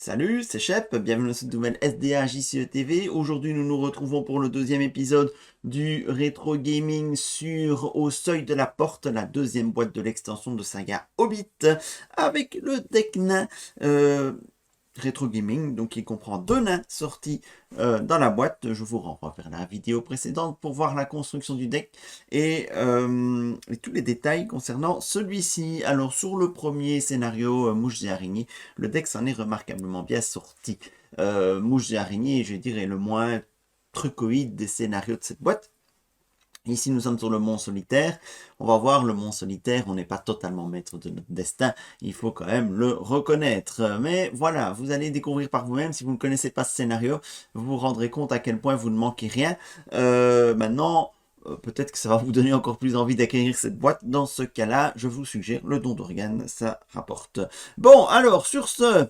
Salut, c'est Shep, bienvenue dans cette nouvelle SDA JCE TV. Aujourd'hui, nous nous retrouvons pour le deuxième épisode du rétro gaming sur Au seuil de la porte, la deuxième boîte de l'extension de saga Hobbit, avec le deck nain rétro gaming, donc il comprend 2 nains sortis dans la boîte. Je vous renvoie vers la vidéo précédente pour voir la construction du deck et tous les détails concernant celui-ci. Alors sur le premier scénario, Mouches et araignées, le deck s'en est remarquablement bien sorti. Mouches et araignées, je dirais, le moins trucoïde des scénarios de cette boîte. Ici, nous sommes sur le mont solitaire. On va voir le mont solitaire. On n'est pas totalement maître de notre destin. Il faut quand même le reconnaître. Mais voilà, vous allez découvrir par vous-même. Si vous ne connaissez pas ce scénario, vous vous rendrez compte à quel point vous ne manquez rien. Maintenant, peut-être que ça va vous donner encore plus envie d'acquérir cette boîte. Dans ce cas-là, je vous suggère le don d'organes. Ça rapporte. Bon, alors, sur ce...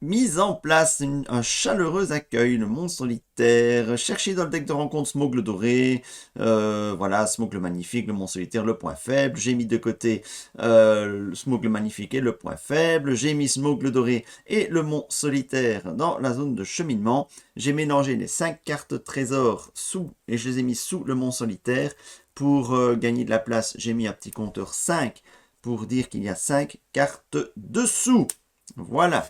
mise en place un chaleureux accueil, le mont solitaire, cherchez dans le deck de rencontre Smough le doré, voilà, Smough le magnifique, le mont solitaire, le point faible, j'ai mis de côté Smough le magnifique et le point faible, j'ai mis Smough le doré et le mont solitaire dans la zone de cheminement, j'ai mélangé les 5 cartes trésors sous, et je les ai mis sous le mont solitaire, pour gagner de la place, j'ai mis un petit compteur 5, pour dire qu'il y a 5 cartes dessous, voilà.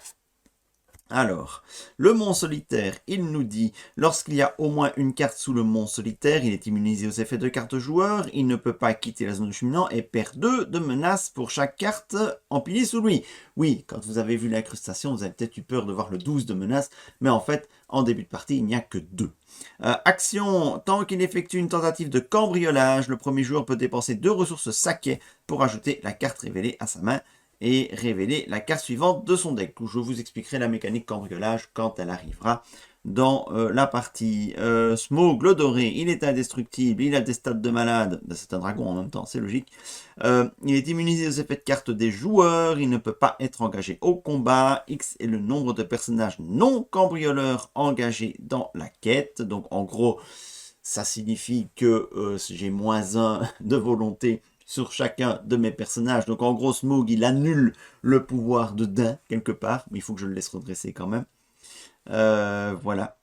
Alors, le mont solitaire, il nous dit, lorsqu'il y a au moins une carte sous le mont solitaire, il est immunisé aux effets de cartes joueurs, il ne peut pas quitter la zone de cheminement et perd 2 de menaces pour chaque carte empilée sous lui. Oui, quand vous avez vu l'incrustation, vous avez peut-être eu peur de voir le 12 de menaces, mais en fait, en début de partie, il n'y a que 2. Action, tant qu'il effectue une tentative de cambriolage, le premier joueur peut dépenser 2 ressources saquets pour ajouter la carte révélée à sa main et révéler la carte suivante de son deck. Je vous expliquerai la mécanique cambriolage quand elle arrivera dans la partie. Smough le doré, il est indestructible, il a des stats de malade, c'est un dragon en même temps, c'est logique. Il est immunisé aux effets de cartes des joueurs, il ne peut pas être engagé au combat, X est le nombre de personnages non cambrioleurs engagés dans la quête, donc en gros, ça signifie que j'ai -1 de volonté sur chacun de mes personnages. Donc en gros, Smough, il annule le pouvoir de Dain, quelque part. Mais il faut que je le laisse redresser quand même. Voilà.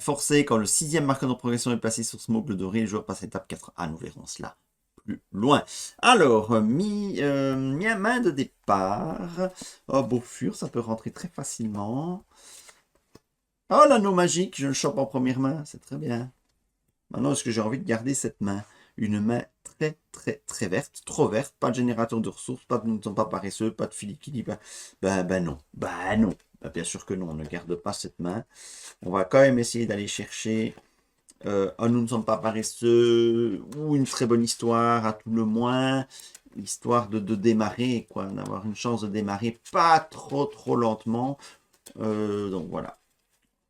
Forcé, quand le 6e marqueur de progression est placé sur Smough le doré, le joueur passe à l'étape 4. Ah, nous verrons cela plus loin. Alors, mis à main de départ. Oh, Beaufur, ça peut rentrer très facilement. Oh, l'anneau magique, je le chope en première main, c'est très bien. Maintenant, est-ce que j'ai envie de garder cette main? Une main très verte, trop verte, pas de générateur de ressources, nous ne sommes pas paresseux, pas de filikili, ben non, non, bien sûr que non, on ne garde pas cette main. On va quand même essayer d'aller chercher nous ne sommes pas paresseux, ou une très bonne histoire à tout le moins, histoire de démarrer, quoi, d'avoir une chance de démarrer pas trop lentement. Donc voilà.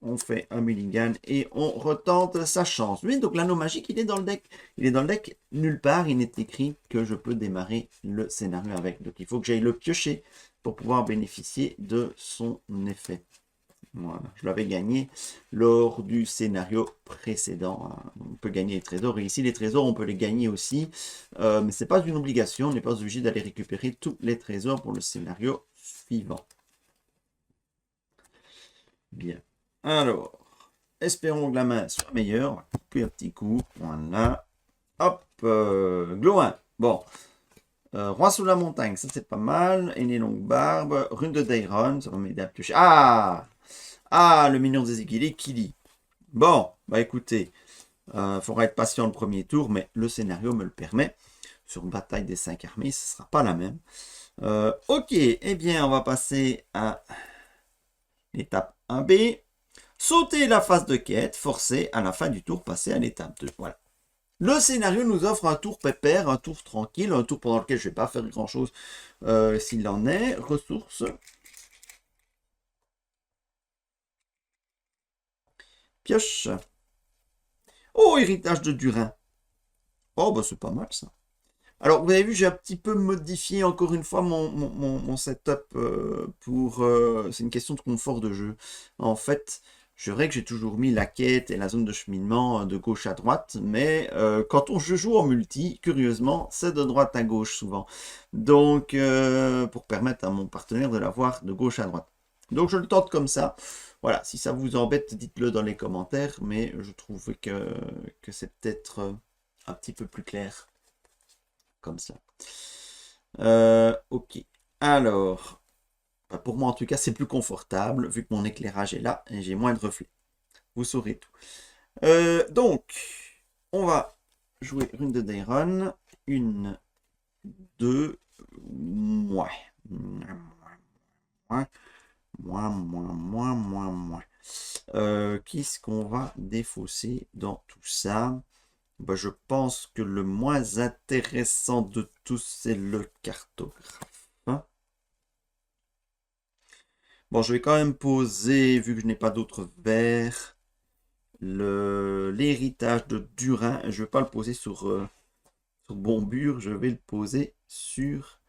On fait un mulligan et on retente sa chance. Oui, donc l'anneau magique, il est dans le deck. Il est dans le deck nulle part. Il n'est écrit que je peux démarrer le scénario avec. Donc il faut que j'aille le piocher pour pouvoir bénéficier de son effet. Voilà, je l'avais gagné lors du scénario précédent. On peut gagner les trésors. Et ici, les trésors, on peut les gagner aussi. Mais ce n'est pas une obligation. On n'est pas obligé d'aller récupérer tous les trésors pour le scénario suivant. Bien. Alors, espérons que la main soit meilleure. On va couper un petit coup. Voilà. Hop. Gloin. Bon. Roi sous la montagne, ça c'est pas mal. Aîné longue barbe. Rune de Daeron, ça va m'aider à piocher. Ah! Ah, le mignon des équilés, Kili. Bon, bah écoutez. Faudra être patient le premier tour, mais le scénario me le permet. Sur Bataille des 5 armées, ce ne sera pas la même. Ok, eh bien, on va passer à l'étape 1B. Sauter la phase de quête, forcer à la fin du tour, passer à l'étape 2. Voilà. Le scénario nous offre un tour pépère, un tour tranquille, un tour pendant lequel je ne vais pas faire grand chose s'il en est. Ressources. Pioche. Oh, héritage de Durin. Oh, bah c'est pas mal ça. Alors, vous avez vu, j'ai un petit peu modifié encore une fois mon setup pour... c'est une question de confort de jeu. En fait, Je dirais que j'ai toujours mis la quête et la zone de cheminement de gauche à droite, mais quand je joue en multi, curieusement, c'est de droite à gauche souvent. Donc, pour permettre à mon partenaire de la voir de gauche à droite. Donc, je le tente comme ça. Voilà, si ça vous embête, dites-le dans les commentaires, mais je trouve que c'est peut-être un petit peu plus clair comme ça. Ok, alors, bah, pour moi en tout cas, c'est plus confortable, vu que mon éclairage est là et j'ai moins de reflets. Vous saurez tout. Donc, on va jouer Rune de Dairon. Une, deux, ouais. Moins, moins, moins, moins, moins, moins. Qu'est-ce qu'on va défausser dans tout ça? Bah, je pense que le moins intéressant de tous, c'est le cartographe. Bon, je vais quand même poser, vu que je n'ai pas d'autres verres, l'héritage de Durin. Je ne vais pas le poser sur Bombure, je vais le poser sur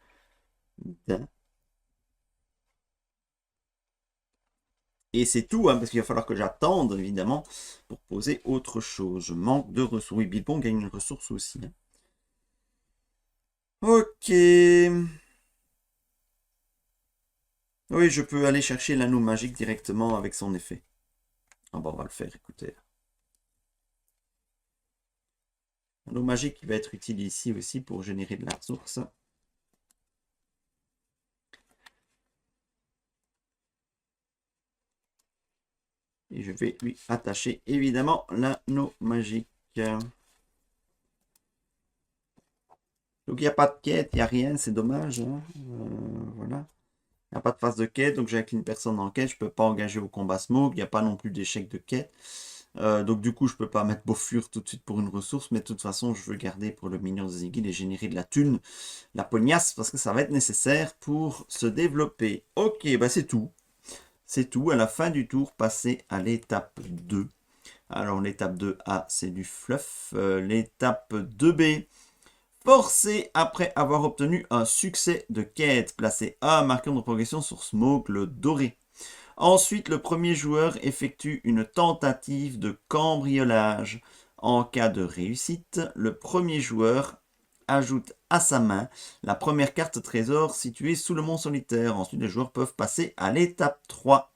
Dain. Et c'est tout, hein, parce qu'il va falloir que j'attende, évidemment, pour poser autre chose. Je manque de ressources. Oui, Bilbon gagne une ressource aussi. Hein. Ok. Oui, je peux aller chercher l'anneau magique directement avec son effet. Ah bon, on va le faire, écoutez. L'anneau magique qui va être utile ici aussi pour générer de la ressource. Et je vais lui attacher évidemment l'anneau magique. Donc il n'y a pas de quête, il n'y a rien, c'est dommage. Hein. Voilà. Il n'y a pas de phase de quête, donc j'ai une personne en quête, je ne peux pas engager au combat smoke, il n'y a pas non plus d'échec de quête. Donc du coup, je ne peux pas mettre Bofur tout de suite pour une ressource, mais de toute façon, je veux garder pour le minion de Zigil et générer de la thune, la pognasse, parce que ça va être nécessaire pour se développer. Ok, bah c'est tout. C'est tout. À la fin du tour, passer à l'étape 2. Alors l'étape 2A, c'est du fluff. L'étape 2B, forcé après avoir obtenu un succès de quête. Placez un marqueur de progression sur Smoke le doré. Ensuite, le premier joueur effectue une tentative de cambriolage. En cas de réussite, le premier joueur ajoute à sa main la première carte trésor située sous le mont solitaire. Ensuite, les joueurs peuvent passer à l'étape 3.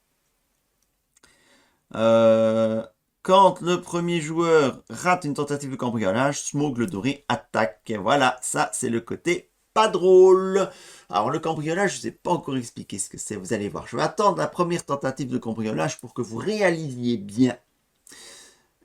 Quand le premier joueur rate une tentative de cambriolage, Smoke le doré attaque. Et voilà, ça c'est le côté pas drôle. Alors le cambriolage, je ne sais pas encore expliquer ce que c'est, vous allez voir. Je vais attendre la première tentative de cambriolage pour que vous réalisiez bien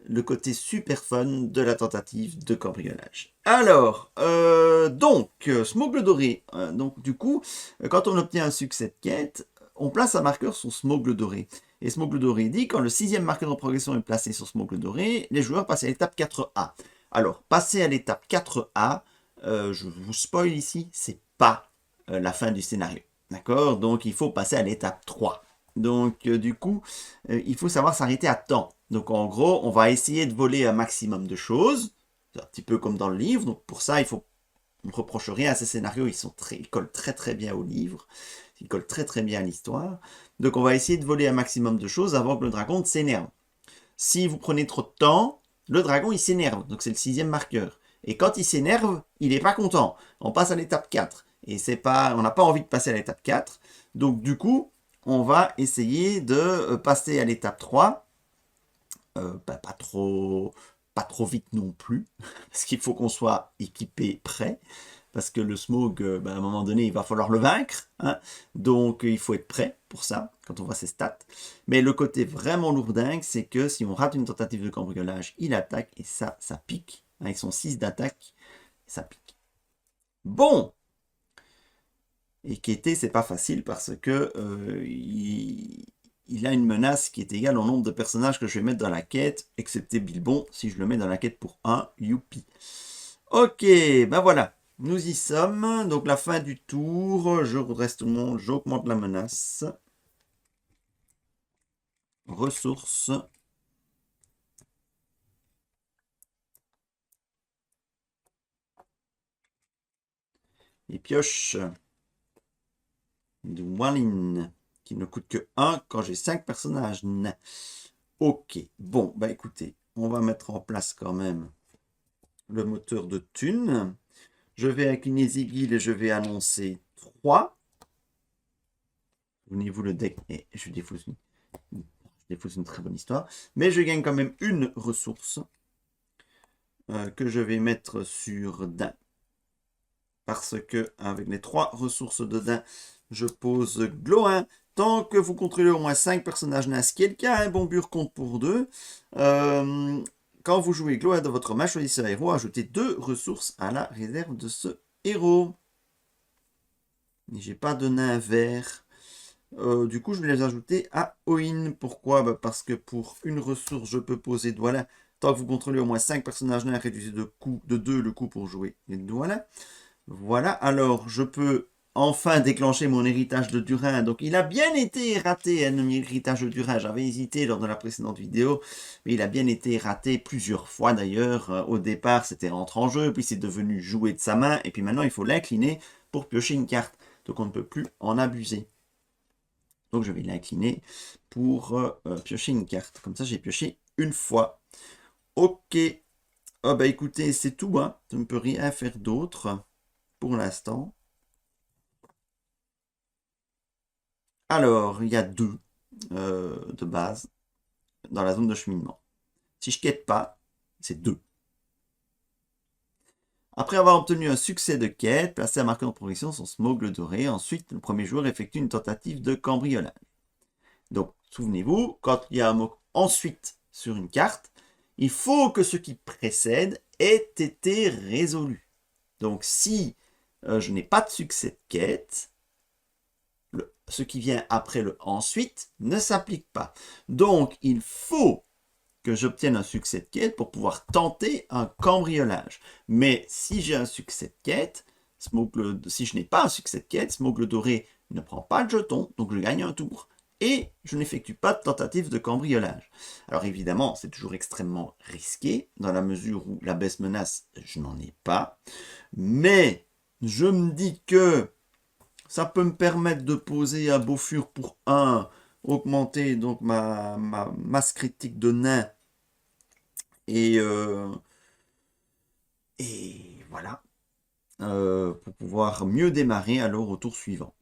le côté super fun de la tentative de cambriolage. Alors, Smoke le doré. Donc du coup, quand on obtient un succès de quête, on place un marqueur sur Smoke le doré. Et Smoke le doré dit, quand le sixième marqueur de progression est placé sur Smoke le doré, les joueurs passent à l'étape 4A. Alors, passer à l'étape 4A, je vous spoil ici, c'est pas la fin du scénario. D'accord? Donc, il faut passer à l'étape 3. Donc, du coup, il faut savoir s'arrêter à temps. Donc, en gros, on va essayer de voler un maximum de choses. C'est un petit peu comme dans le livre. Donc, pour ça, on ne reproche rien à ces scénarios. Ils collent très très bien au livre. Ils collent très très bien à l'histoire. Donc, on va essayer de voler un maximum de choses avant que le dragon ne s'énerve. Si vous prenez trop de temps, le dragon, il s'énerve. Donc, c'est le sixième marqueur. Et quand il s'énerve, il n'est pas content. On passe à l'étape 4. Et on n'a pas envie de passer à l'étape 4. Donc, du coup, on va essayer de passer à l'étape 3. Pas trop vite non plus, parce qu'il faut qu'on soit équipé, prêt, parce que le smog, à un moment donné, il va falloir le vaincre, hein, donc il faut être prêt pour ça, quand on voit ses stats. Mais le côté vraiment lourdingue, c'est que si on rate une tentative de cambriolage, il attaque, et ça pique, avec son 6 d'attaque, ça pique. Bon, et quêter, c'est pas facile parce que il a une menace qui est égale au nombre de personnages que je vais mettre dans la quête, excepté Bilbon, si je le mets dans la quête pour 1, youpi. Ok, ben voilà, nous y sommes. Donc la fin du tour, je redresse tout le monde, j'augmente la menace. Ressources. Et pioche du Wallin, qui ne coûte que 1 quand j'ai 5 personnages. Ok, bon, bah écoutez, on va mettre en place quand même le moteur de Thune. Je vais incliner Zigil et je vais annoncer 3. Souvenez-vous le deck, et je défausse une très bonne histoire. Mais je gagne quand même une ressource que je vais mettre sur Dain. Parce que avec les 3 ressources de Dain, je pose Gloin. Tant que vous contrôlez au moins 5 personnages nains, ce qui est le cas, un bon bur compte pour 2. Quand vous jouez Gloin dans votre main, choisissez un héros, ajoutez 2 ressources à la réserve de ce héros. J'ai pas de nain vert. Du coup, je vais les ajouter à Oin. Pourquoi? Bah, parce que pour une ressource, je peux poser Douala. Tant que vous contrôlez au moins 5 personnages nains, réduisez de 2 le coût pour jouer les Douala. Voilà, alors je peux enfin déclencher mon héritage de Durin. Donc il a bien été raté, hein, mon héritage de Durin. J'avais hésité lors de la précédente vidéo, mais il a bien été raté plusieurs fois d'ailleurs. Au départ, c'était rentre en jeu, puis c'est devenu jouer de sa main, et puis maintenant il faut l'incliner pour piocher une carte. Donc on ne peut plus en abuser. Donc je vais l'incliner pour piocher une carte. Comme ça, j'ai pioché une fois. Ok. Oh bah écoutez, c'est tout. Hein. Je ne peux rien faire d'autre pour l'instant. Alors, il y a 2 de base dans la zone de cheminement. Si je quête pas, c'est 2. Après avoir obtenu un succès de quête, placez un marqueur de progression sur Smogle doré. Ensuite, le premier joueur effectue une tentative de cambriolage. Donc, souvenez-vous, quand il y a un mot ensuite sur une carte, il faut que ce qui précède ait été résolu. Donc, si je n'ai pas de succès de quête, ce qui vient après le ensuite ne s'applique pas. Donc, il faut que j'obtienne un succès de quête pour pouvoir tenter un cambriolage. Mais si j'ai un succès de quête, si je n'ai pas un succès de quête, Smogle doré ne prend pas de jeton, donc je gagne un tour. Et je n'effectue pas de tentative de cambriolage. Alors évidemment, c'est toujours extrêmement risqué, dans la mesure où la baisse menace, je n'en ai pas. Mais je me dis que ça peut me permettre de poser un beau fur pour 1, augmenter donc ma masse critique de nain. Et voilà, pour pouvoir mieux démarrer alors au tour suivant.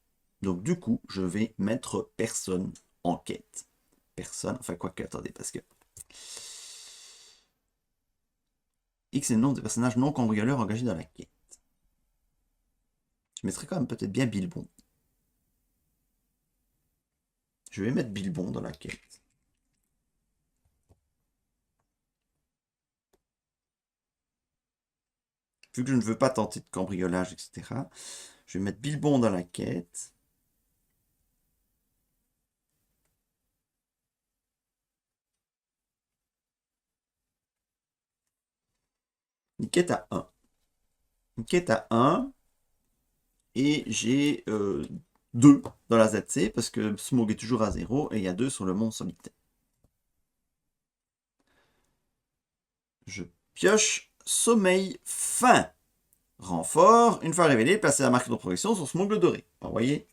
Donc du coup, je vais mettre personne en quête. Personne, enfin quoi que, attendez, parce que... X est le nom des personnages non cambrioleurs engagés dans la quête. Je mettrai quand même peut-être bien Bilbon. Je vais mettre Bilbon dans la quête. Vu que je ne veux pas tenter de cambriolage, etc., je vais mettre Bilbon dans la quête. Une quête à 1. Une quête à 1. Et j'ai 2 dans la ZC, parce que Smog est toujours à 0, et il y a 2 sur le monde solitaire. Je pioche Sommeil fin. Renfort, une fois révélé, placez la marque de progression sur Smogle doré. Vous voyez.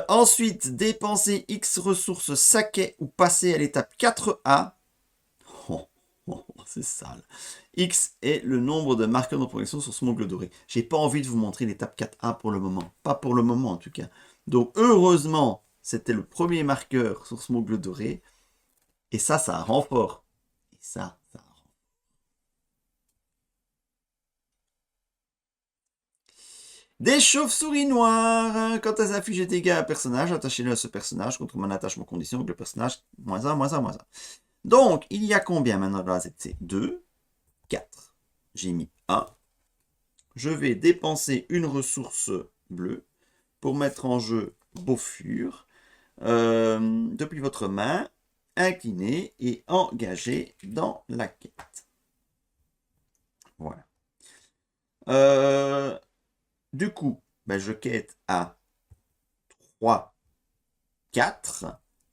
Ensuite, dépenser X ressources saquet ou passer à l'étape 4A. C'est sale. X est le nombre de marqueurs de progression sur Smogle doré. J'ai pas envie de vous montrer l'étape 4A pour le moment. Pas pour le moment en tout cas. Donc heureusement, c'était le premier marqueur sur Smogle doré. Et ça a renfort. Et ça a renfort. Des chauves-souris noires. Quand elles infligent des dégâts à un personnage, attachez-le à ce personnage contre mon attachement condition que le personnage -1, -1, -1. Donc, il y a combien maintenant dans la ZC? 2, 4. J'ai mis 1. Je vais dépenser une ressource bleue pour mettre en jeu Beaufur. Depuis votre main, incliner et engager dans la quête. Voilà. Du coup, ben je quête à 3, 4,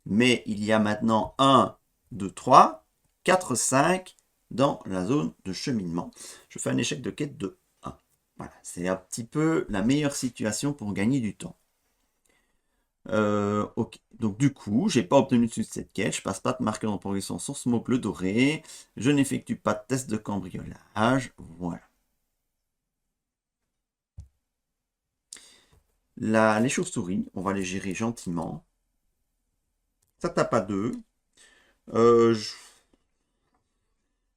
mais il y a maintenant 1, 2, 3, 4, 5 dans la zone de cheminement. Je fais un échec de quête de 1. Voilà, c'est un petit peu la meilleure situation pour gagner du temps. Ok. Donc du coup, j'ai pas obtenu de succès de quête, je passe pas de marqueur en progression sur Smoke le doré, je n'effectue pas de test de cambriolage, voilà. Les chauves-souris, on va les gérer gentiment. Ça tape à 2. Euh, je-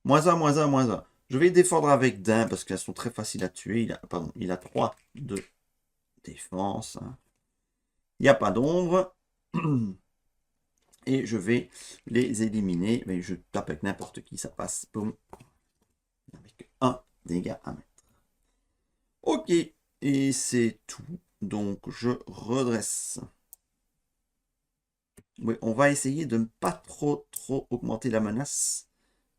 Moins un, moins un, moins un. Je vais défendre avec Dain parce qu'elles sont très faciles à tuer. Pardon, il a 3 de défense, hein. Il n'y a pas d'ombre. Et je vais les éliminer. Mais je tape avec n'importe qui, ça passe. Boum. Avec un dégât à mettre. Ok. Et c'est tout. Donc je redresse. Oui, on va essayer de ne pas trop augmenter la menace.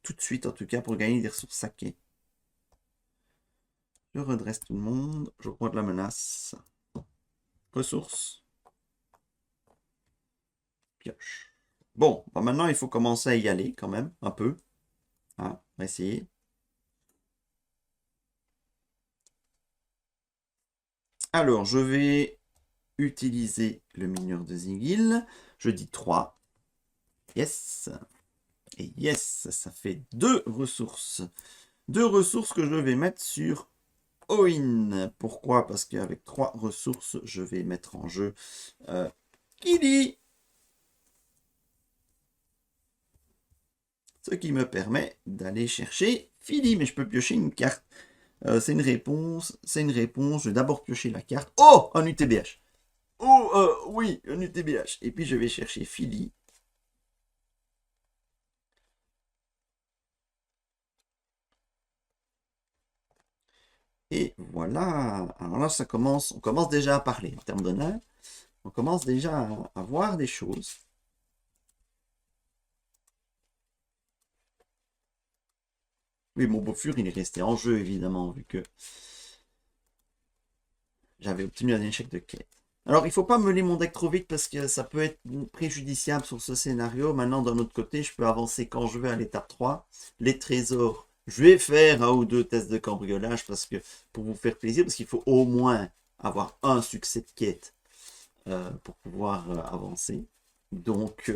Tout de suite en tout cas pour gagner des ressources saquées. Je redresse tout le monde. J'augmente la menace. Ressources. Pioche. Bon, bah maintenant il faut commencer à y aller quand même, un peu. Hein, on va essayer. Alors, je vais utiliser le mineur de Zingil. Je dis 3. Yes. Et yes, ça fait 2 ressources. 2 ressources que je vais mettre sur Oin. Pourquoi? Parce qu'avec 3 ressources, je vais mettre en jeu Kili. Ce qui me permet d'aller chercher Philly. Mais je peux piocher une carte. C'est une réponse. C'est une réponse. Je vais d'abord piocher la carte. Oh, un UTBH. Oh, oui, un UTBH. Et puis je vais chercher Philly. Et voilà. Alors là, on commence déjà à parler en termes d'honneur. On commence déjà à voir des choses. Oui, mon beau-fur, il est resté en jeu, évidemment, vu que j'avais obtenu un échec de quête. Alors, il ne faut pas mener mon deck trop vite parce que ça peut être préjudiciable sur ce scénario. Maintenant, d'un autre côté, je peux avancer quand je veux à l'étape 3. Les trésors, je vais faire un ou deux tests de cambriolage parce que pour vous faire plaisir, parce qu'il faut au moins avoir un succès de quête pour pouvoir avancer. Donc,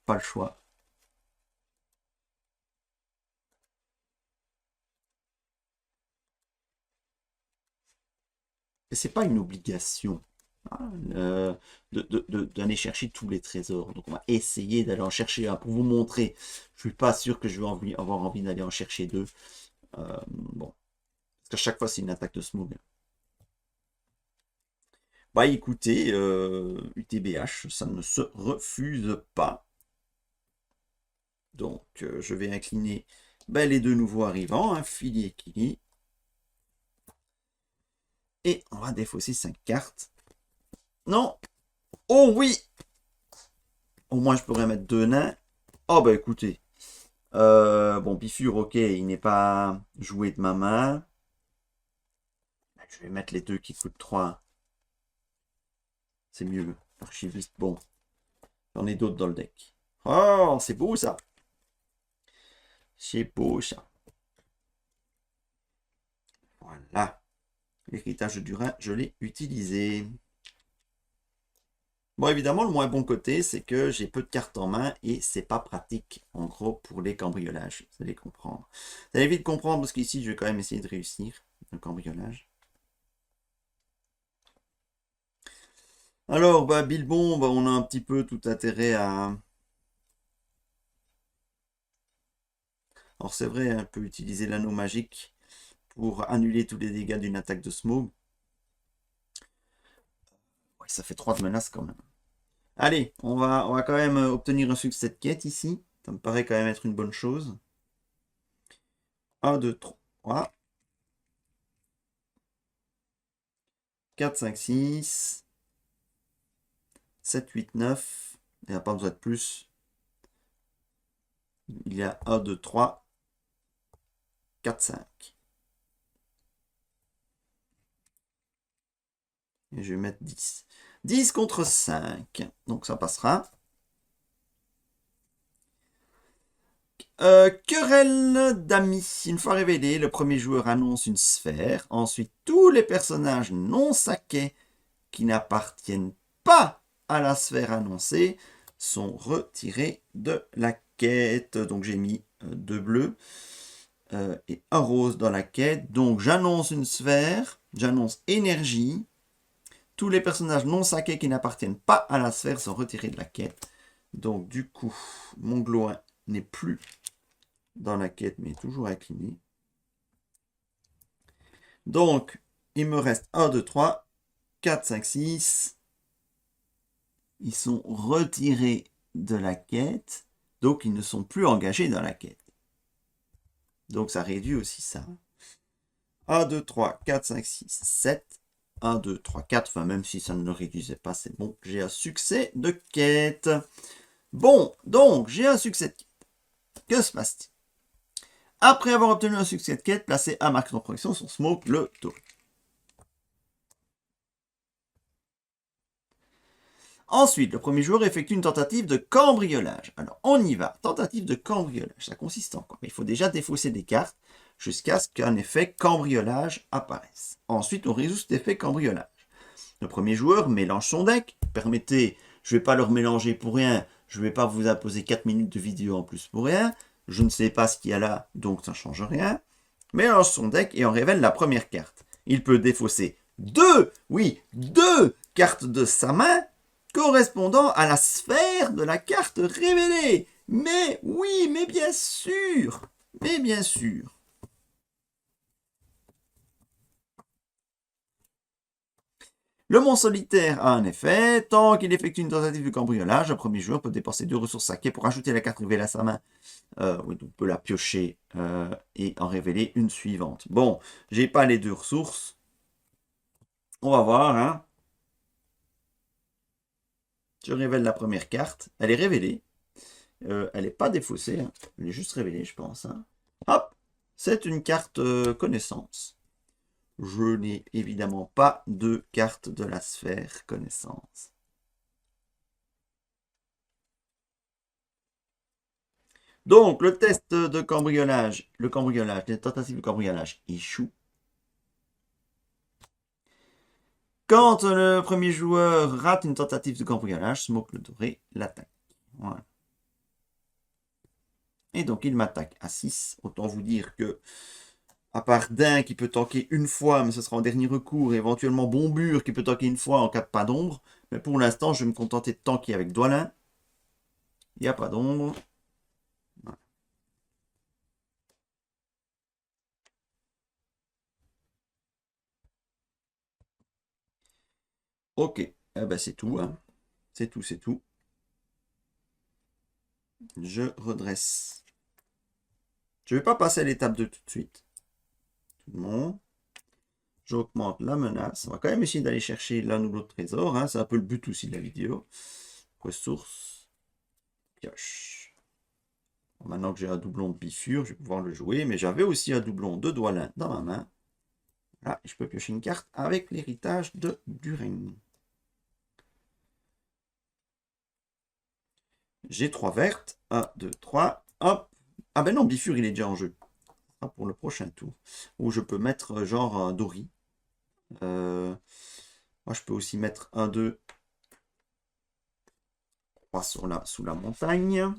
pas le choix. Et c'est pas une obligation, hein, d'aller chercher tous les trésors. Donc on va essayer d'aller en chercher un pour vous montrer. Je suis pas sûr que je vais avoir envie d'aller en chercher deux. Bon, parce qu'à chaque fois c'est une attaque de smog. Bah écoutez, UTBH, ça ne se refuse pas. Donc je vais incliner les deux nouveaux arrivants, hein, Philly et Kili. Et on va défausser 5 cartes. Non! Oh oui! Au moins je pourrais mettre deux nains. Oh bah écoutez. Bon, Bifur, ok, il n'est pas joué de ma main. Je vais mettre les deux qui coûtent 3. C'est mieux. Archiviste, bon. J'en ai d'autres dans le deck. Oh, c'est beau ça. C'est beau ça. Voilà. L'héritage du Rhin, je l'ai utilisé. Bon, évidemment, le moins bon côté, c'est que j'ai peu de cartes en main et c'est pas pratique, en gros, pour les cambriolages. Vous allez comprendre. Vous allez vite comprendre parce qu'ici, je vais quand même essayer de réussir le cambriolage. Alors, Bilbon, on a un petit peu tout intérêt à... Alors, c'est vrai, on peut utiliser l'anneau magique pour annuler tous les dégâts d'une attaque de Smog. Ouais, ça fait 3 de menaces quand même. Allez, on va quand même obtenir un succès de quête ici. Ça me paraît quand même être une bonne chose. 1, 2, 3. 4, 5, 6. 7, 8, 9. Il n'y a pas besoin de plus. Il y a 1, 2, 3, 4, 5. Et je vais mettre 10. 10 contre 5. Donc ça passera. Querelle d'amis. Une fois révélé, le premier joueur annonce une sphère. Ensuite, tous les personnages non saqués qui n'appartiennent pas à la sphère annoncée sont retirés de la quête. Donc j'ai mis 2 bleus et un rose dans la quête. Donc j'annonce une sphère, j'annonce énergie. Tous les personnages non saqués qui n'appartiennent pas à la sphère sont retirés de la quête. Donc du coup, mon Gloin n'est plus dans la quête, mais toujours incliné. Donc, il me reste 1, 2, 3, 4, 5, 6. Ils sont retirés de la quête. Donc, ils ne sont plus engagés dans la quête. Donc, ça réduit aussi ça. 1, 2, 3, 4, 5, 6, 7. 1, 2, 3, 4. Enfin, même si ça ne le réduisait pas, c'est bon. J'ai un succès de quête. Bon, donc, j'ai un succès de quête. Que se passe-t-il? Après avoir obtenu un succès de quête, placez un marque de protection sur Smoke le tour. Ensuite, le premier joueur effectue une tentative de cambriolage. Alors, on y va. Tentative de cambriolage, ça consiste en quoi? Il faut déjà défausser des cartes jusqu'à ce qu'un effet cambriolage apparaisse. Ensuite, on résout cet effet cambriolage. Le premier joueur mélange son deck. Permettez, je ne vais pas leur mélanger pour rien. Je ne vais pas vous imposer 4 minutes de vidéo en plus pour rien. Je ne sais pas ce qu'il y a là, donc ça ne change rien. Mélange son deck et on révèle la première carte. Il peut défausser deux cartes de sa main correspondant à la sphère de la carte révélée. Mais oui, mais bien sûr. Le monstre solitaire a un effet. Tant qu'il effectue une tentative de cambriolage, le premier joueur peut dépenser 2 ressources saquées pour ajouter la carte révélée à sa main. Oui, on peut la piocher et en révéler une suivante. Bon, j'ai pas les 2 ressources. On va voir, hein. Je révèle la première carte. Elle est révélée. Elle n'est pas défaussée. Hein. Elle est juste révélée, je pense. Hein. Hop! C'est une carte connaissance. Je n'ai évidemment pas de carte de la sphère connaissance. Donc, le test de cambriolage, les tentatives de cambriolage échouent. Quand le premier joueur rate une tentative de cambriolage, Smoke le doré l'attaque. Voilà. Et donc, il m'attaque à 6. Autant vous dire que, à part Dain qui peut tanker une fois, mais ce sera en dernier recours, et éventuellement Bombure qui peut tanker une fois en cas de pas d'ombre. Mais pour l'instant, je vais me contenter de tanker avec Dwalin. Il n'y a pas d'ombre. Voilà. Ok, eh ben, c'est tout. Hein. C'est tout. Je redresse. Je ne vais pas passer à l'étape de tout de suite. Tout le monde. J'augmente la menace. On va quand même essayer d'aller chercher l'un ou l'autre trésor. Hein. C'est un peu le but aussi de la vidéo. Ressources. Pioche. Bon, maintenant que j'ai un doublon de bifure, je vais pouvoir le jouer. Mais j'avais aussi un doublon de Dwalin dans ma main. Là, je peux piocher une carte avec l'héritage de Durin. J'ai 3 vertes. 1, 2, 3. Hop. Ah ben non, bifure, il est déjà en jeu. Pour le prochain tour. Ou je peux mettre genre un Dory. Moi, je peux aussi mettre un 2 sous la montagne.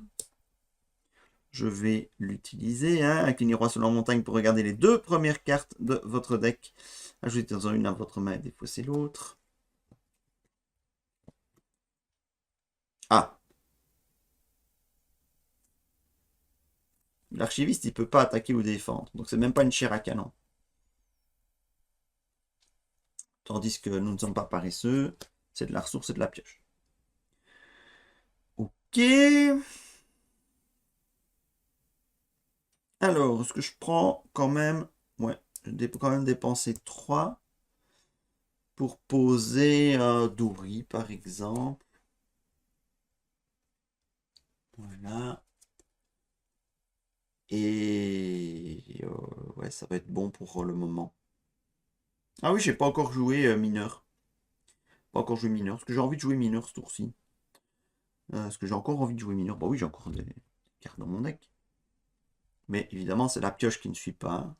Je vais l'utiliser. Hein, incliner roi sous la montagne pour regarder les 2 premières cartes de votre deck. Ajoutez-en une à votre main et défaussez l'autre. Ah. L'archiviste, il ne peut pas attaquer ou défendre. Donc, c'est même pas une chair à canon. Tandis que nous ne sommes pas paresseux. C'est de la ressource et de la pioche. Ok. Alors, est-ce que je prends quand même... Ouais, je vais quand même dépenser 3 pour poser un Dory, par exemple. Voilà. Et ouais, ça va être bon pour le moment. Ah oui, j'ai pas encore joué mineur. Pas encore joué mineur. Est-ce que j'ai envie de jouer mineur ce tour-ci? Est-ce que j'ai encore envie de jouer mineur? Bah oui, j'ai encore des cartes dans mon deck. Mais évidemment, c'est la pioche qui ne suit pas.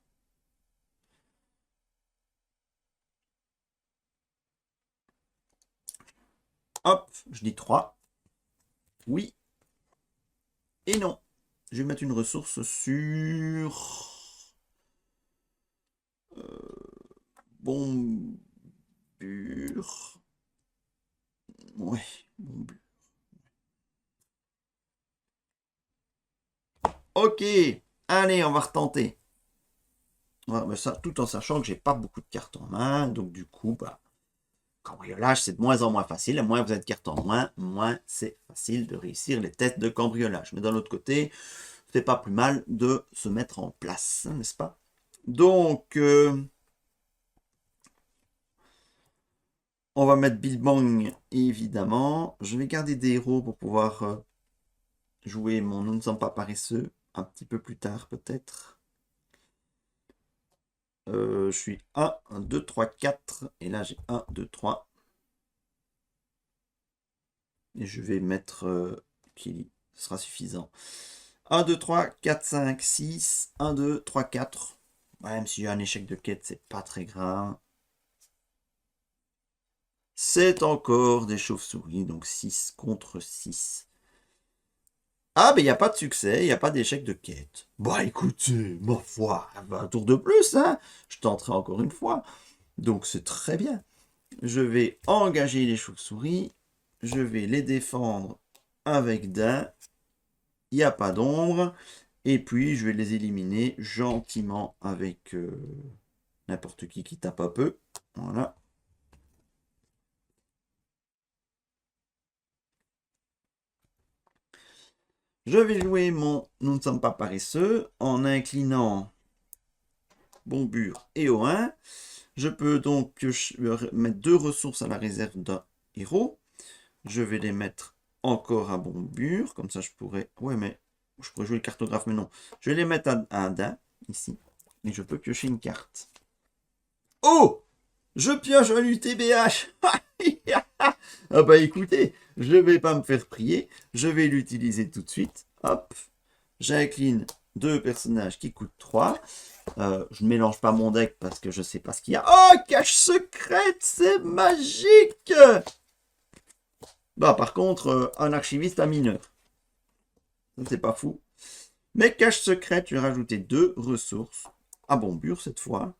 Hop, je dis 3. Oui. Et non. Je vais mettre une ressource sur... Bombure. Ouais, bombure. Ok. Allez, on va retenter. Ouais, mais ça, tout en sachant que j'ai pas beaucoup de cartes en main. Donc du coup, bah, cambriolage, c'est de moins en moins facile. Et moins vous êtes de cartes en main, moins c'est facile de réussir les tests de cambriolage. Mais d'un autre côté, c'est pas plus mal de se mettre en place, n'est-ce pas? Donc, on va mettre Bill Bang, évidemment. Je vais garder des héros pour pouvoir jouer mon Nous ne sommes pas paresseux un petit peu plus tard, peut-être. Je suis 1, 2, 3, 4. Et là, j'ai 1, 2, 3. Et je vais mettre Kili. Ce sera suffisant. 1, 2, 3, 4, 5, 6. 1, 2, 3, 4. Même si j'ai un échec de quête, c'est pas très grave. C'est encore des chauves-souris, donc 6 contre 6. Ah, mais il n'y a pas de succès, il n'y a pas d'échec de quête. Bah écoutez, ma foi, un tour de plus, hein. Je tenterai encore une fois. Donc c'est très bien. Je vais engager les chauves-souris. Je vais les défendre avec d'un. Il n'y a pas d'ombre. Et puis je vais les éliminer gentiment avec n'importe qui tape un peu. Voilà. Je vais jouer mon Nous ne sommes pas paresseux en inclinant Bombure et O1. Je peux donc mettre 2 ressources à la réserve d'un héros. Je vais les mettre encore à Bombure. Comme ça, je pourrais... Ouais, mais je pourrais jouer le cartographe, mais non. Je vais les mettre à un dun, ici. Et je peux piocher une carte. Oh! Je pioche un UTBH. Ah bah écoutez, je vais pas me faire prier. Je vais l'utiliser tout de suite. Hop. J'incline 2 personnages qui coûtent 3. Je ne mélange pas mon deck parce que je sais pas ce qu'il y a. Oh, cache secrète, c'est magique! Bah, par contre, un archiviste à mineur. Ça, c'est pas fou. Mais cache secrète, je vais rajouter 2 ressources. À Bombure, cette fois.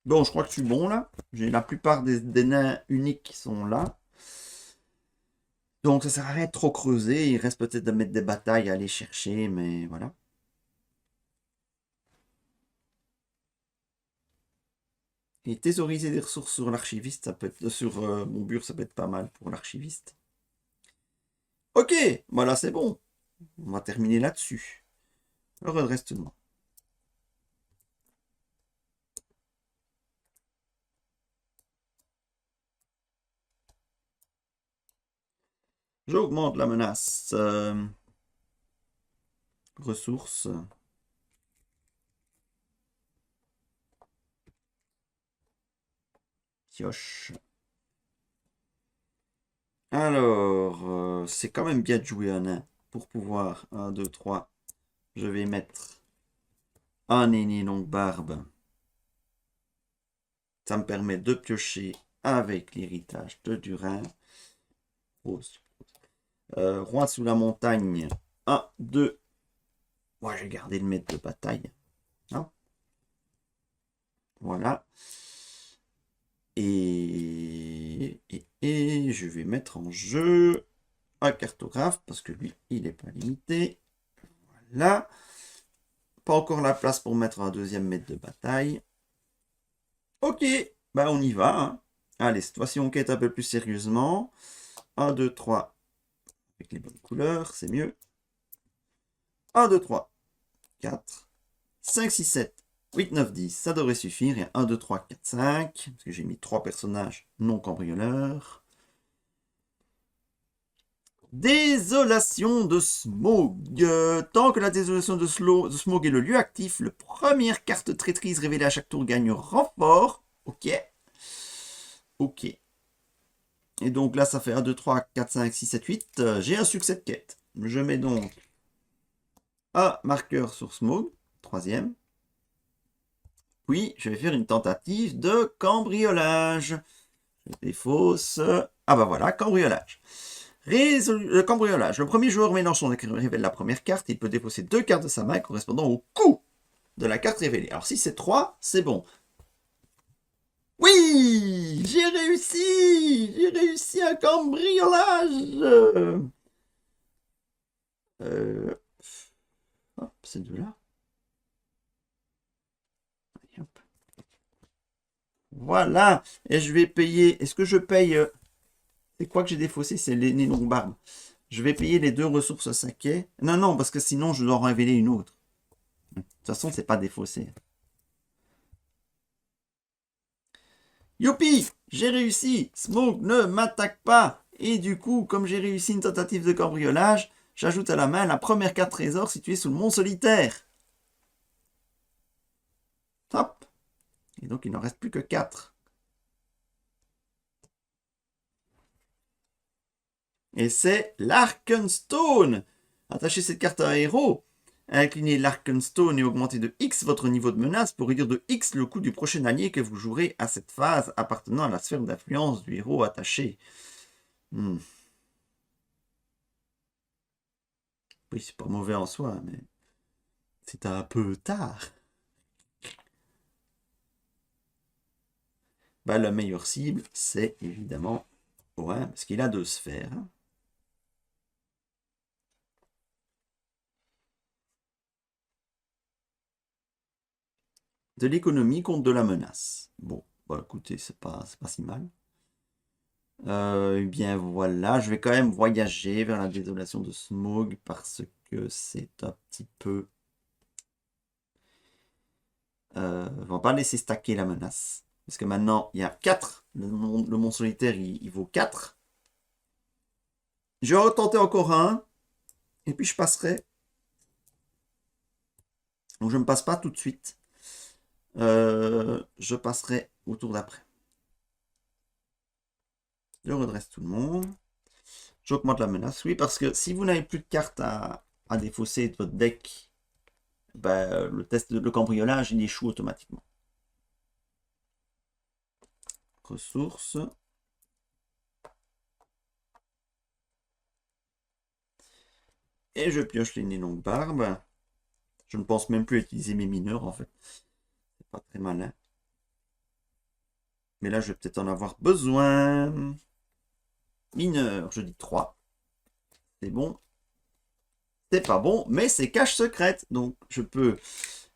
Bon, je crois que je suis bon, là. J'ai la plupart des nains uniques qui sont là. Donc, ça sert à rien de trop creuser. Il reste peut-être de mettre des batailles à aller chercher, mais voilà. Et thésauriser des ressources sur l'archiviste, ça peut être sur Bombure, ça peut être pas mal pour l'archiviste. Ok, voilà, c'est bon. On va terminer là-dessus. Le redressement. J'augmente la menace. Ressources. Pioche. Alors, c'est quand même bien de jouer un nain. Pour pouvoir, 1, 2, 3, je vais mettre un aîné longue barbe. Ça me permet de piocher avec l'héritage de Durin. Roi sous la montagne. 1, 2. Moi, j'ai gardé le maître de bataille. Hein, voilà. Et je vais mettre en jeu un cartographe parce que lui, il n'est pas limité. Voilà. Pas encore la place pour mettre un deuxième maître de bataille. Ok, bah on y va. Hein. Allez, cette fois-ci, on quête un peu plus sérieusement. 1, 2, 3. Avec les bonnes couleurs, c'est mieux. 1, 2, 3, 4, 5, 6, 7, 8, 9, 10. Ça devrait suffire. Et 1, 2, 3, 4, 5. Parce que j'ai mis 3 personnages non cambrioleurs. Désolation de Smog. Tant que la désolation de Smog est le lieu actif, la première carte traîtrise révélée à chaque tour gagne renfort. Ok. Ok. Et donc là, ça fait 1, 2, 3, 4, 5, 6, 7, 8. J'ai un succès de quête. Je mets donc un marqueur sur Smog. Troisième. Puis, je vais faire une tentative de cambriolage. Je défausse. Ah bah voilà, cambriolage. Le cambriolage. Le premier joueur mélange son deck révèle la première carte. Il peut défausser 2 cartes de sa main correspondant au coût de la carte révélée. Alors si c'est 3, c'est bon. Oui, j'ai réussi. J'ai réussi un cambriolage. Hop, ces deux-là. Hop. Voilà. Et je vais payer. Est-ce que je paye... C'est quoi que j'ai défaussé? C'est les longues barbes. Je vais payer les 2 ressources saké. Non, non, parce que sinon, je dois en révéler une autre. De toute façon, c'est pas défaussé. Youpi! J'ai réussi! Smoke ne m'attaque pas! Et du coup, comme j'ai réussi une tentative de cambriolage, j'ajoute à la main la première carte trésor située sous le mont solitaire. Hop! Et donc, il n'en reste plus que 4. Et c'est l'Arkenstone! Attachez cette carte à un héros. Inclinez l'Arkenstone et augmentez de X votre niveau de menace pour réduire de X le coût du prochain allié que vous jouerez à cette phase appartenant à la sphère d'influence du héros attaché. Oui, c'est pas mauvais en soi, mais c'est un peu tard. Bah, la meilleure cible, c'est évidemment... Ouais, parce qu'il a 2 sphères. De l'économie contre de la menace. Bon, bah écoutez, c'est pas si mal. Eh bien voilà, je vais quand même voyager vers la désolation de Smaug parce que c'est un petit peu... on va pas laisser stacker la menace. Parce que maintenant, il y a 4. Le mont solitaire, il vaut 4. Je vais retenter encore un. Et puis je passerai. Donc je ne me passe pas tout de suite. Je passerai au tour d'après. Je redresse tout le monde. J'augmente la menace. Oui, parce que si vous n'avez plus de cartes à défausser de votre deck, ben, le test de cambriolage, il échoue automatiquement. Ressources. Et je pioche les longues barbes. Je ne pense même plus utiliser mes mineurs, en fait. C'est pas très malin. Mais là, je vais peut-être en avoir besoin. Mineurs, je dis 3. C'est bon. C'est pas bon, mais c'est cache secrète. Donc, je peux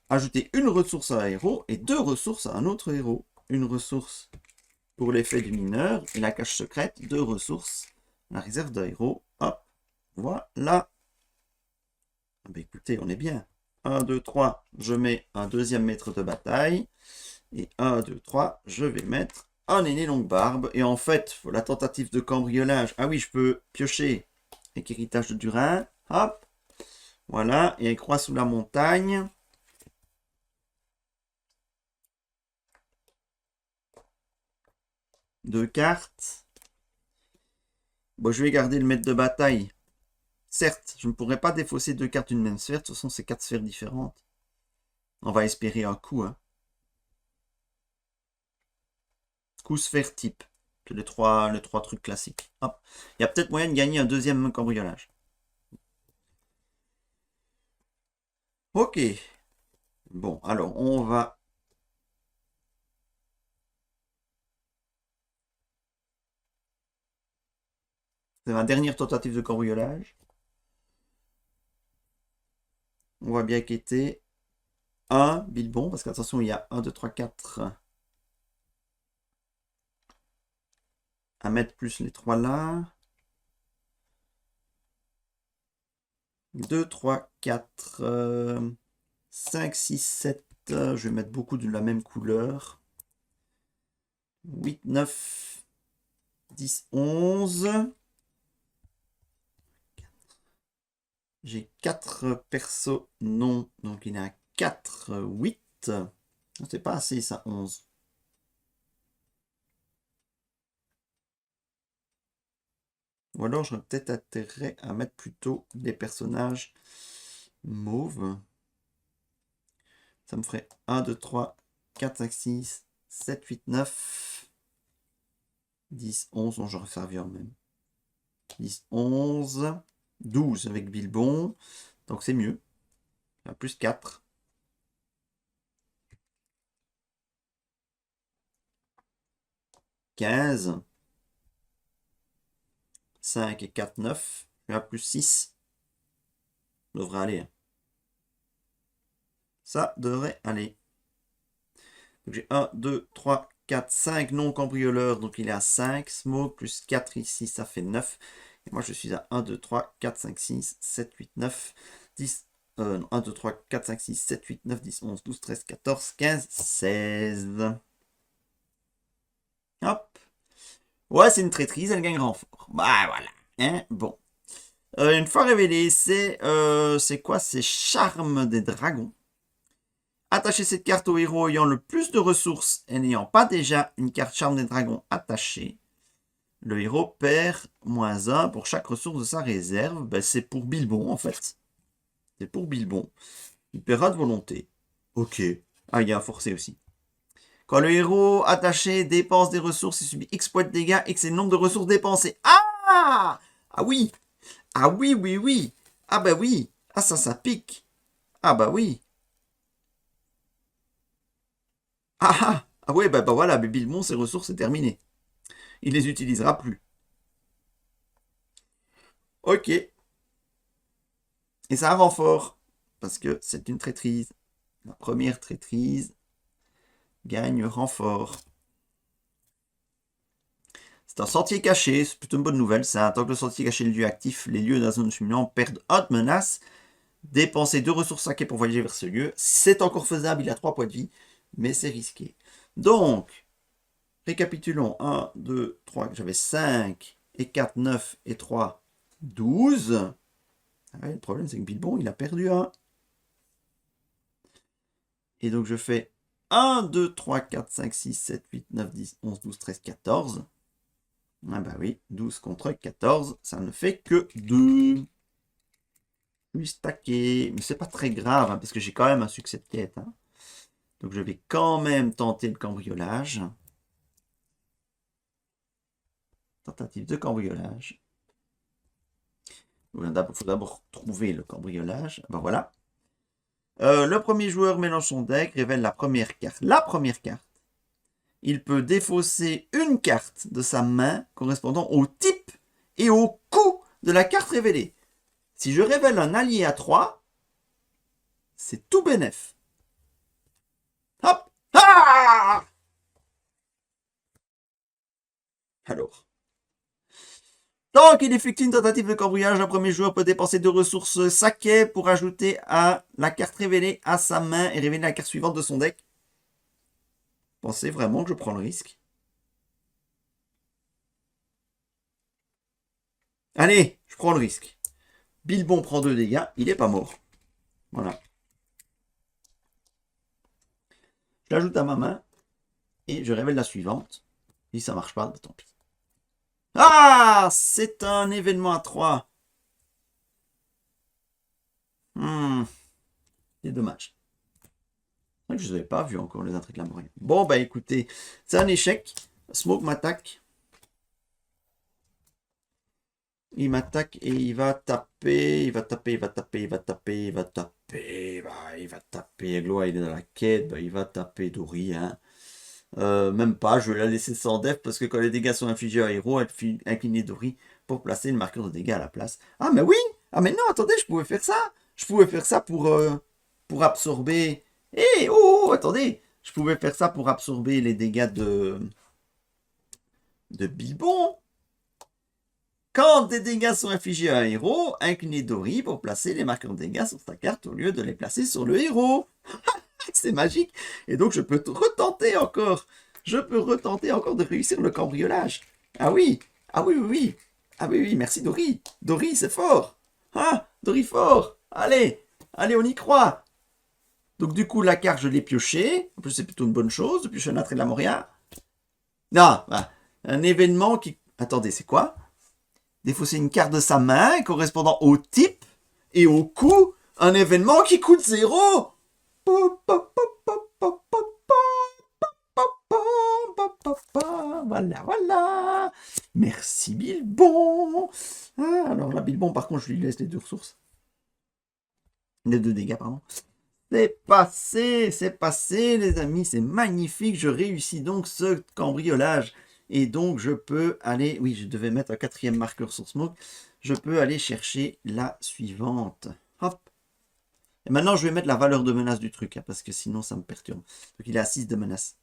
ajouter une ressource à un héros et 2 ressources à un autre héros. Une ressource pour l'effet du mineur et la cache secrète, 2 ressources, la réserve d'un héros. Hop, voilà. Ah ben écoutez, on est bien. 1, 2, 3, je mets un deuxième maître de bataille. Et 1, 2, 3, je vais mettre un aîné longue barbe. Et en fait, la tentative de cambriolage. Ah oui, je peux piocher avec héritage de Durin. Hop. Voilà. Et elle croît sous la montagne. Deux cartes. Bon, je vais garder le maître de bataille. Certes, je ne pourrais pas défausser 2 cartes d'une même sphère. De toute façon, c'est 4 sphères différentes. On va espérer un coup. Hein. Coup sphère type. C'est les trois trucs classiques. Hop. Il y a peut-être moyen de gagner un deuxième cambriolage. Ok. Bon, alors, on va... C'est ma dernière tentative de cambriolage. On va bien quitter. 1, Bilbon, parce qu'attention, il y a 1, 2, 3, 4. À mettre plus les 3 là. 2, 3, 4, 5, 6, 7. Je vais mettre beaucoup de la même couleur. 8, 9, 10, 11. J'ai 4 persos non. Donc il y en a 4, 8. C'est pas assez ça, 11. Ou alors j'aurais peut-être intérêt à mettre plutôt des personnages mauves. Ça me ferait 1, 2, 3, 4, 5, 6, 7, 8, 9, 10, 11, bon, j'aurais servi en même. 10, 11, 12 avec Bilbon, donc c'est mieux. Plus 4. 15. 5 et 4, 9. Plus 6. Ça devrait aller. Ça devrait aller. Donc j'ai 1, 2, 3, 4, 5 non cambrioleurs. Donc il est à 5. Smoke plus 4 ici, ça fait 9. Et moi je suis à 1, 2, 3, 4, 5, 6, 7, 8, 9, 10. Non, 1, 2, 3, 4, 5, 6, 7, 8, 9, 10, 11, 12, 13, 14, 15, 16. Hop. Ouais, c'est une traîtrise, elle gagne renfort. Bah voilà. Hein, bon. Une fois révélé, c'est quoi? C'est Charme des Dragons. Attachez cette carte au héros ayant le plus de ressources et n'ayant pas déjà une carte Charme des Dragons attachée. Le héros perd -1 pour chaque ressource de sa réserve. Ben, c'est pour Bilbon, en fait. C'est pour Bilbon. Il paiera de volonté. Ok. Ah, il y a un forcé aussi. Quand le héros attaché dépense des ressources, il subit X points de dégâts et que c'est le nombre de ressources dépensées. Ah! Ah oui! Ah oui, oui, oui! Ah bah oui! Ah ça pique! Ah bah oui! Ah ah! Ah ouais, bah voilà, mais Bilbon, ses ressources, c'est terminé. Il les utilisera plus. Ok. Et ça a un renfort. Parce que c'est une traîtrise. La première traîtrise gagne renfort. C'est un sentier caché, c'est plutôt une bonne nouvelle. Ça, tant que le sentier caché est le lieu actif, les lieux de la zone cheminant perdent haute menace. Dépenser 2 ressources saquées pour voyager vers ce lieu. C'est encore faisable, il a 3 points de vie, mais c'est risqué. Donc, récapitulons. 1, 2, 3, j'avais 5 et 4, 9 et 3, 12. Ah ouais, le problème, c'est que Bilbon, il a perdu 1. Et donc, je fais 1, 2, 3, 4, 5, 6, 7, 8, 9, 10, 11, 12, 13, 14. Ah bah oui, 12 contre 14, ça ne fait que 2. Je suis stacké, mais c'est pas très grave, hein, parce que j'ai quand même un succès de quête. Hein. Donc je vais quand même tenter le cambriolage. Tentative de cambriolage. Il faut d'abord trouver le cambriolage. Ben voilà. Le premier joueur mélange son deck, révèle la première carte. La première carte. Il peut défausser une carte de sa main correspondant au type et au coût de la carte révélée. Si je révèle un allié à 3, c'est tout bénef. Hop! Ah! Alors. Tant qu'il effectue une tentative de cambriolage, un premier joueur peut dépenser 2 ressources saquées pour ajouter à la carte révélée à sa main et révéler la carte suivante de son deck. Pensez vraiment que je prends le risque? Allez, je prends le risque. Bilbon prend 2 dégâts, il est pas mort. Voilà. Je l'ajoute à ma main et je révèle la suivante. Si ça marche pas, tant pis. Ah! C'est un événement à 3. C'est dommage. Je ne avais pas vu encore les intrigues laborieuses. Bon, bah écoutez, c'est un échec. Smoke m'attaque. Il m'attaque et il va taper, il va taper, il va taper, il va taper, il va taper, bah, il va taper. Gloa, il est dans la quête, bah, il va taper Dory, hein. Même pas, je vais la laisser sans def parce que quand les dégâts sont infligés à héros, elle fait incliner Dory pour placer une marqueur de dégâts à la place. Ah, mais oui! Ah, mais non, attendez, je pouvais faire ça! Je pouvais faire ça pour absorber. Eh, oh, attendez! Je pouvais faire ça pour absorber les dégâts de Bilbon. Quand des dégâts sont infligés à un héros, inclinez Dory pour placer les marqueurs de dégâts sur sa carte au lieu de les placer sur le héros. C'est magique. Et donc, je peux retenter encore. Je peux retenter encore de réussir le cambriolage. Ah oui. Ah oui, oui, oui. Ah oui, oui, merci Dory. Dory, c'est fort. Ah, Dory fort. Allez, allez, on y croit. Donc, du coup, la carte, je l'ai piochée. En plus, c'est plutôt une bonne chose de piocher un attrait de la Moria. Non, bah, un événement qui... Attendez, c'est quoi? Défausser une carte de sa main correspondant au type et au coût, un événement qui coûte 0. Voilà, voilà. Merci Bilbon. Ah, alors là, Bilbon, par contre, je lui laisse les 2 ressources. Les 2 dégâts, pardon. C'est passé, les amis, c'est magnifique. Je réussis donc ce cambriolage. Et donc, je peux aller... Oui, je devais mettre un 4e marqueur sur Smoke. Je peux aller chercher la suivante. Hop. Et maintenant, je vais mettre la valeur de menace du truc, hein, parce que sinon, ça me perturbe. Donc, il est à 6 de menace.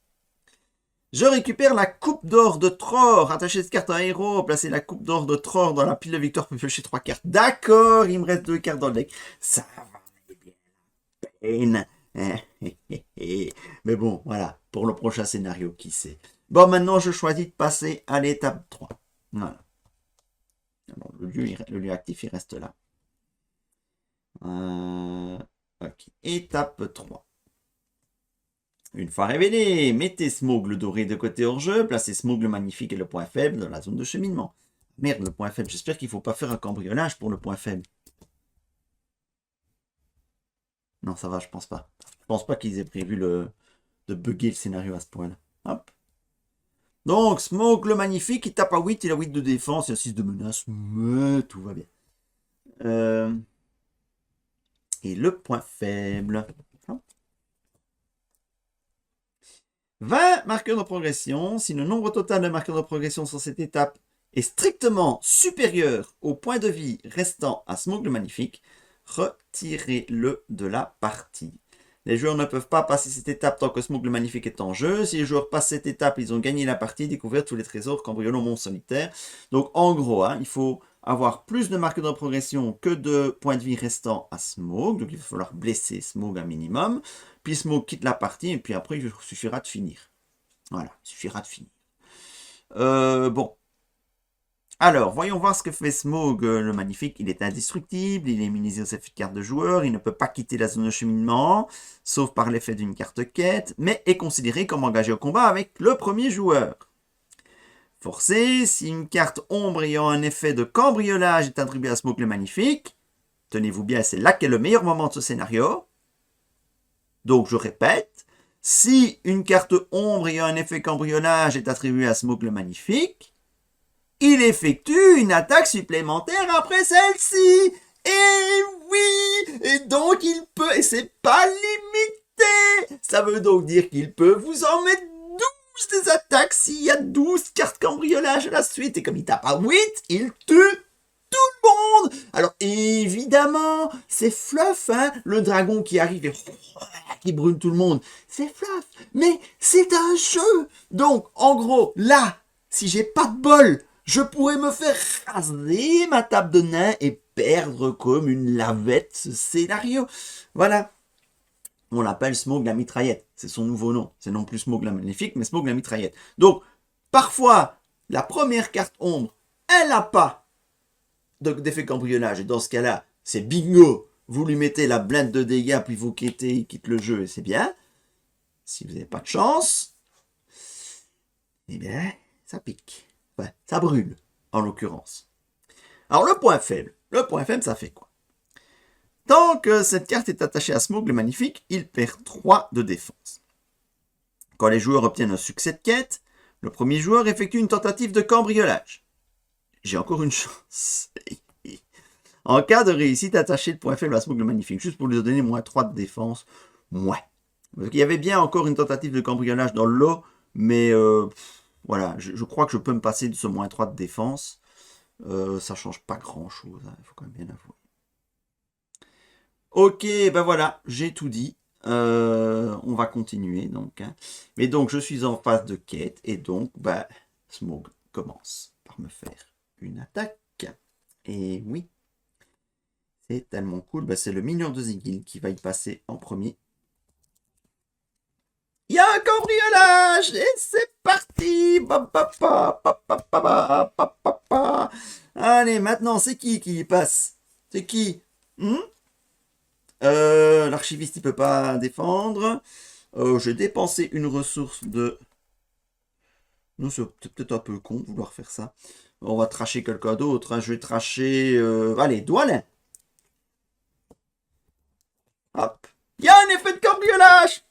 Je récupère la coupe d'or de Tror. Attachez cette carte à un héros. Placez la coupe d'or de Tror dans la pile de victoire pour piocher 3 cartes. D'accord, il me reste 2 cartes dans le deck. Ça va bien la peine. Mais bon, voilà. Pour le prochain scénario, qui sait. Bon, maintenant, je choisis de passer à l'étape 3. Voilà. Alors, le lieu actif, il reste là. Ok. Étape 3. Une fois révélé, mettez Smough le doré de côté hors jeu, placez Smough le magnifique et le point faible dans la zone de cheminement. Merde, le point faible, j'espère qu'il ne faut pas faire un cambriolage pour le point faible. Non, ça va, je pense pas. Je pense pas qu'ils aient prévu de bugger le scénario à ce point-là. Hop. Donc, Smough le magnifique, il tape à 8, il a 8 de défense, il a 6 de menace, mais tout va bien. Et le point faible. 20 marqueurs de progression. Si le nombre total de marqueurs de progression sur cette étape est strictement supérieur au point de vie restant à Smough le magnifique, retirez-le de la partie. Les joueurs ne peuvent pas passer cette étape tant que Smough le magnifique est en jeu. Si les joueurs passent cette étape, ils ont gagné la partie, découvert tous les trésors cambriolés au monstre solitaire. Donc en gros, hein, il faut avoir plus de marqueurs de progression que de points de vie restants à Smough. Donc il va falloir blesser Smough un minimum. Puis Smough quitte la partie et puis après il suffira de finir. Voilà, il suffira de finir. Bon. Alors, voyons voir ce que fait Smough le magnifique. Il est indestructible, il est immunisé aux effets de carte de joueur, il ne peut pas quitter la zone de cheminement, sauf par l'effet d'une carte quête, mais est considéré comme engagé au combat avec le premier joueur. Forcé, si une carte ombre ayant un effet de cambriolage est attribuée à Smough le magnifique, tenez-vous bien, c'est là qu'est le meilleur moment de ce scénario. Donc, je répète, si une carte ombre ayant un effet cambriolage est attribuée à Smough le magnifique, il effectue une attaque supplémentaire après celle-ci. Et oui, et donc il peut, et c'est pas limité. Ça veut donc dire qu'il peut vous en mettre 12 des attaques s'il y a 12 cartes cambriolage à la suite. Et comme il tape à 8, il tue tout le monde. Alors évidemment, c'est fluff, hein, le dragon qui arrive et qui brûle tout le monde. C'est fluff, mais c'est un jeu. Donc en gros, là, si j'ai pas de bol, je pourrais me faire raser ma table de nain et perdre comme une lavette ce scénario. Voilà. On l'appelle Smough la mitraillette. C'est son nouveau nom. C'est non plus Smough la magnifique, mais Smough la mitraillette. Donc, parfois, la première carte ombre, elle n'a pas d'effet cambriolage. Et dans ce cas-là, c'est bingo. Vous lui mettez la blinde de dégâts, puis vous quittez, il quitte le jeu, et c'est bien. Si vous n'avez pas de chance, eh bien, ça pique. Ouais, ça brûle, en l'occurrence. Alors, le point faible, ça fait quoi? Tant que cette carte est attachée à Smough le magnifique, il perd 3 de défense. Quand les joueurs obtiennent un succès de quête, le premier joueur effectue une tentative de cambriolage. J'ai encore une chance. En cas de réussite, attachez le point faible à Smough le magnifique, juste pour lui donner moins 3 de défense. Ouais. Donc, il y avait bien encore une tentative de cambriolage dans le lot, mais voilà, je crois que je peux me passer de ce moins 3 de défense. Ça change pas grand-chose, il faut quand même bien avouer. Ok, ben voilà, j'ai tout dit. On va continuer donc. Hein. Mais donc, je suis en phase de quête et donc, bah, Smough commence par me faire une attaque. Et oui, c'est tellement cool. Bah, c'est le mineur de Zigil qui va y passer en premier. Il y a un cambriolage et c'est parti. Allez, maintenant, c'est qui y passe? C'est qui? L'archiviste, il peut pas défendre. J'ai dépensé une ressource de... Non, c'est peut-être un peu con de vouloir faire ça. On va tracher quelqu'un d'autre. Hein. Je vais tracher... Allez, Dwalin. Hop. Il y a un effet de cambriolage.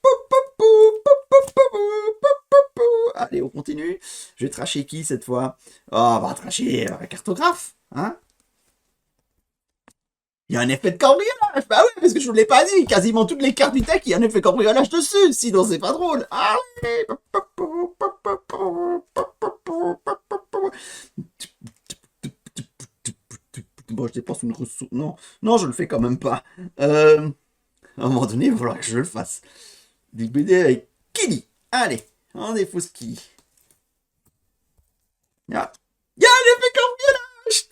Allez, on continue. Je vais tracher qui cette fois? Oh, on va tracher un cartographe. Hein? Il y a un effet de cambriolage. Bah oui, parce que je vous l'ai pas dit. Quasiment toutes les cartes du deck, il y a un effet de cambriolage dessus. Sinon, c'est pas drôle. Allez. Bon, je dépense une ressource. Non, non, je le fais quand même pas. À un moment donné, il va falloir que je le fasse. Big BD avec Kili. Allez, on défausse qui? Ah. Il y a un effet cambriolage.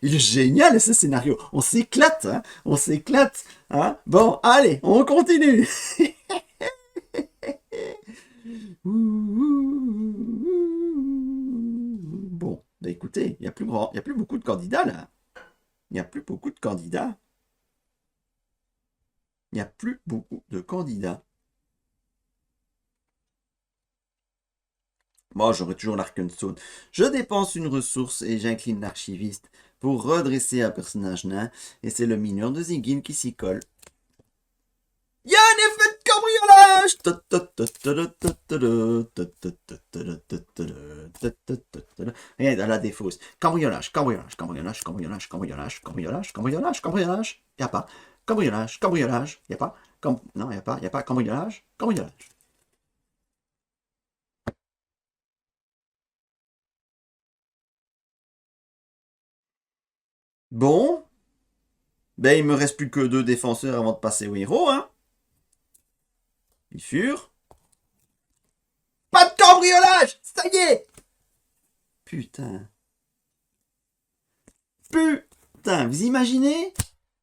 Il est génial ce scénario. On s'éclate, hein. On s'éclate. Hein. Bon, allez, on continue. Bon, bah écoutez, il n'y a plus grand, il y a plus beaucoup de candidats là. Il n'y a plus beaucoup de candidats. Il n'y a plus beaucoup de candidats. Moi, j'aurais toujours l'Arkenstone. Je dépense une ressource et j'incline l'archiviste pour redresser un personnage nain. Et c'est le mineur de Zigin qui s'y colle. Il y a un effet de cambriolage. Regarde, la défausse. Cambriolage, cambriolage, cambriolage, cambriolage, cambriolage, cambriolage, cambriolage, cambriolage. Il n'y a pas. Cambriolage, cambriolage. Il n'y a pas. Non, il n'y a pas. Il n'y a pas. Cambriolage, cambriolage. Bon. Ben, il me reste plus que 2 défenseurs avant de passer au héros, hein. Bifure. Pas de cambriolage. Ça y est. Putain. Putain, vous imaginez?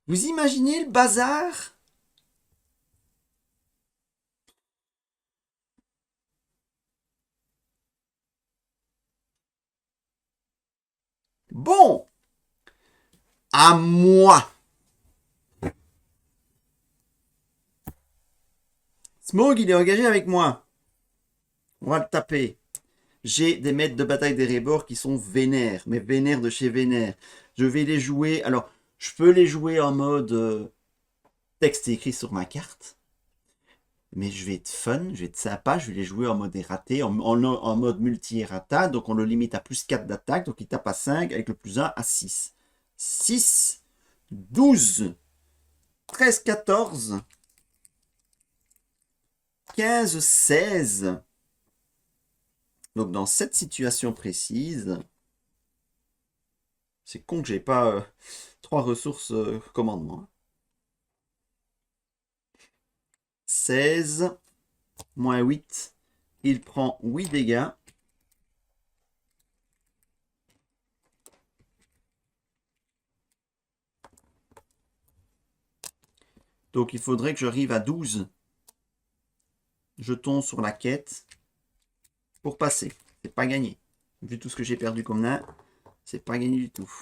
Vous imaginez le bazar? Bon. À moi. Smog, il est engagé avec moi. On va le taper. J'ai des maîtres de bataille des Rébors qui sont vénères, mais vénères de chez vénères. Je vais les jouer. Alors, je peux les jouer en mode texte écrit sur ma carte. Mais je vais être fun, je vais être sympa, je vais les jouer en mode erraté, en mode multi-errata. Donc on le limite à plus 4 d'attaque. Donc il tape à 5 avec le plus 1 à 6. 6, 12, 13, 14, 15, 16. Donc dans cette situation précise, c'est con que j'ai pas 3 ressources commandement. 16, moins 8, il prend 8 dégâts. Donc il faudrait que j'arrive à 12 jetons sur la quête pour passer. C'est pas gagné. Vu tout ce que j'ai perdu comme nain, c'est pas gagné du tout.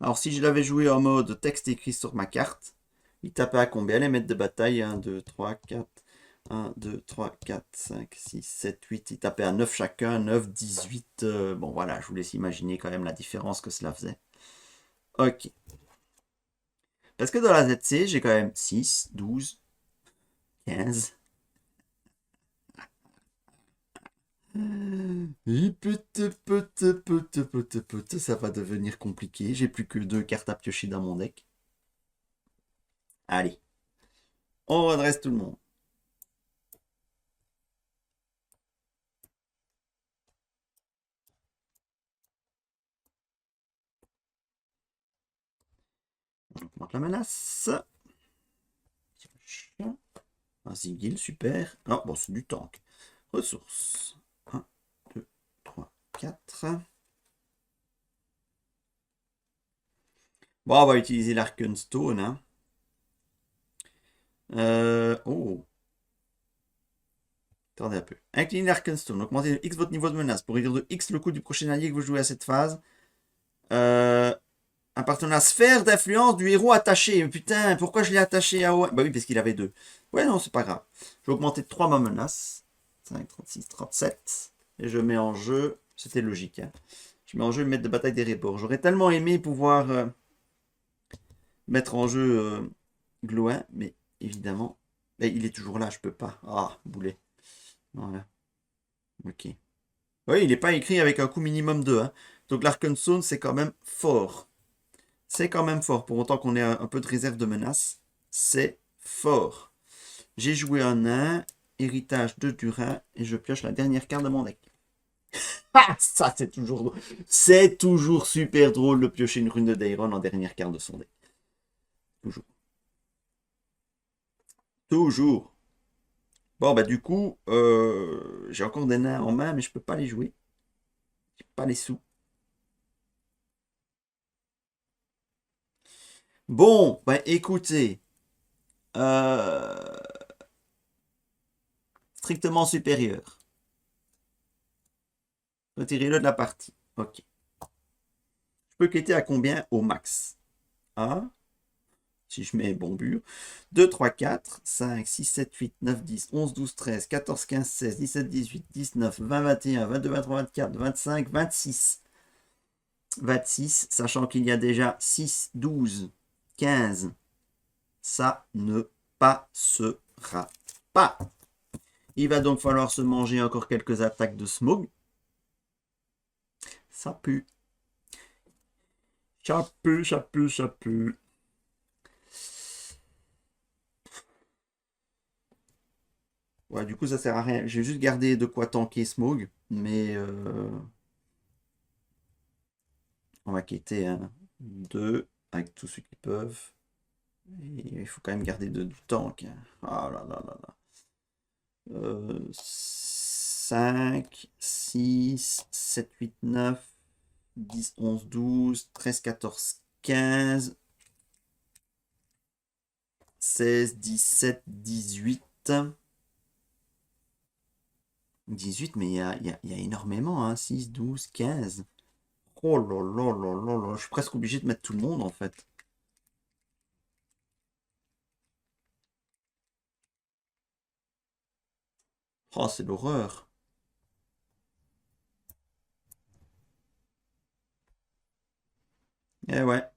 Alors si je l'avais joué en mode texte écrit sur ma carte, il tapait à combien les maîtres de bataille? 1, 2, 3, 4. 1, 2, 3, 4, 5, 6, 7, 8. Il tapait à 9 chacun. 9, 18. Bon voilà, je vous laisse imaginer quand même la différence que cela faisait. Ok. Parce que dans la ZC, j'ai quand même 6, 12, 15. Ça va devenir compliqué. J'ai plus que 2 cartes à piocher dans mon deck. Allez. On redresse tout le monde. On augmente la menace. Un Zigil, super. Ah, bon, c'est du tank. Ressources. 1, 2, 3, 4. Bon, on va utiliser l'Arkenstone. Hein. Oh. Attendez un peu. Inclinez l'Arkenstone. Augmentez de X votre niveau de menace. Pour réduire de X le coût du prochain allié que vous jouez à cette phase. Appartenant à la sphère d'influence du héros attaché. Putain, pourquoi je l'ai attaché à... Bah oui, parce qu'il avait 2. Ouais, non, c'est pas grave. Je vais augmenter de 3 ma menace. 5, 36, 37. Et je mets en jeu... C'était logique. Hein. Je mets en jeu le maître de bataille des Rébors. J'aurais tellement aimé pouvoir mettre en jeu Gloin. Mais évidemment, Et il est toujours là, je peux pas. Ah, boulet. Voilà. Ok. Oui, il n'est pas écrit avec un coût minimum 2. Hein. Donc l'Arkenstone, c'est quand même fort. C'est quand même fort. Pour autant qu'on ait un peu de réserve de menace, c'est fort. J'ai joué un nain, héritage de Durin, et je pioche la dernière carte de mon deck. Ah, ça c'est toujours drôle. C'est toujours super drôle de piocher une rune de Dairon en dernière carte de son deck. Toujours. Toujours. Bon, bah du coup, j'ai encore des nains en main, mais je peux pas les jouer. J'ai pas les sous. Bon, bah écoutez, euh, strictement supérieur. Retirez-le de la partie. Ok. Je peux quitter à combien au max? 1, si je mets bon bur. 2, 3, 4, 5, 6, 7, 8, 9, 10, 11, 12, 13, 14, 15, 16, 17, 18, 19, 20, 21, 22, 23, 24, 25, 26. 26, sachant qu'il y a déjà 6, 12, 15. Ça ne passera pas. Il va donc falloir se manger encore quelques attaques de smog. Ça pue. Ça pue, ça pue, ça pue. Ouais, du coup, ça sert à rien. J'ai juste gardé de quoi tanker Smog, mais on va quitter un, deux, avec tous ceux qui peuvent. Et il faut quand même garder du tank. Hein. Ah là là là là. 5, 6, 7, 8, 9, 10, 11, 12, 13, 14, 15, 16, 17, 18. 18, mais il y a énormément, hein. 6, 12, 15. Oh là là là là là, je suis presque obligé de mettre tout le monde en fait. Oh, c'est l'horreur. Eh ouais,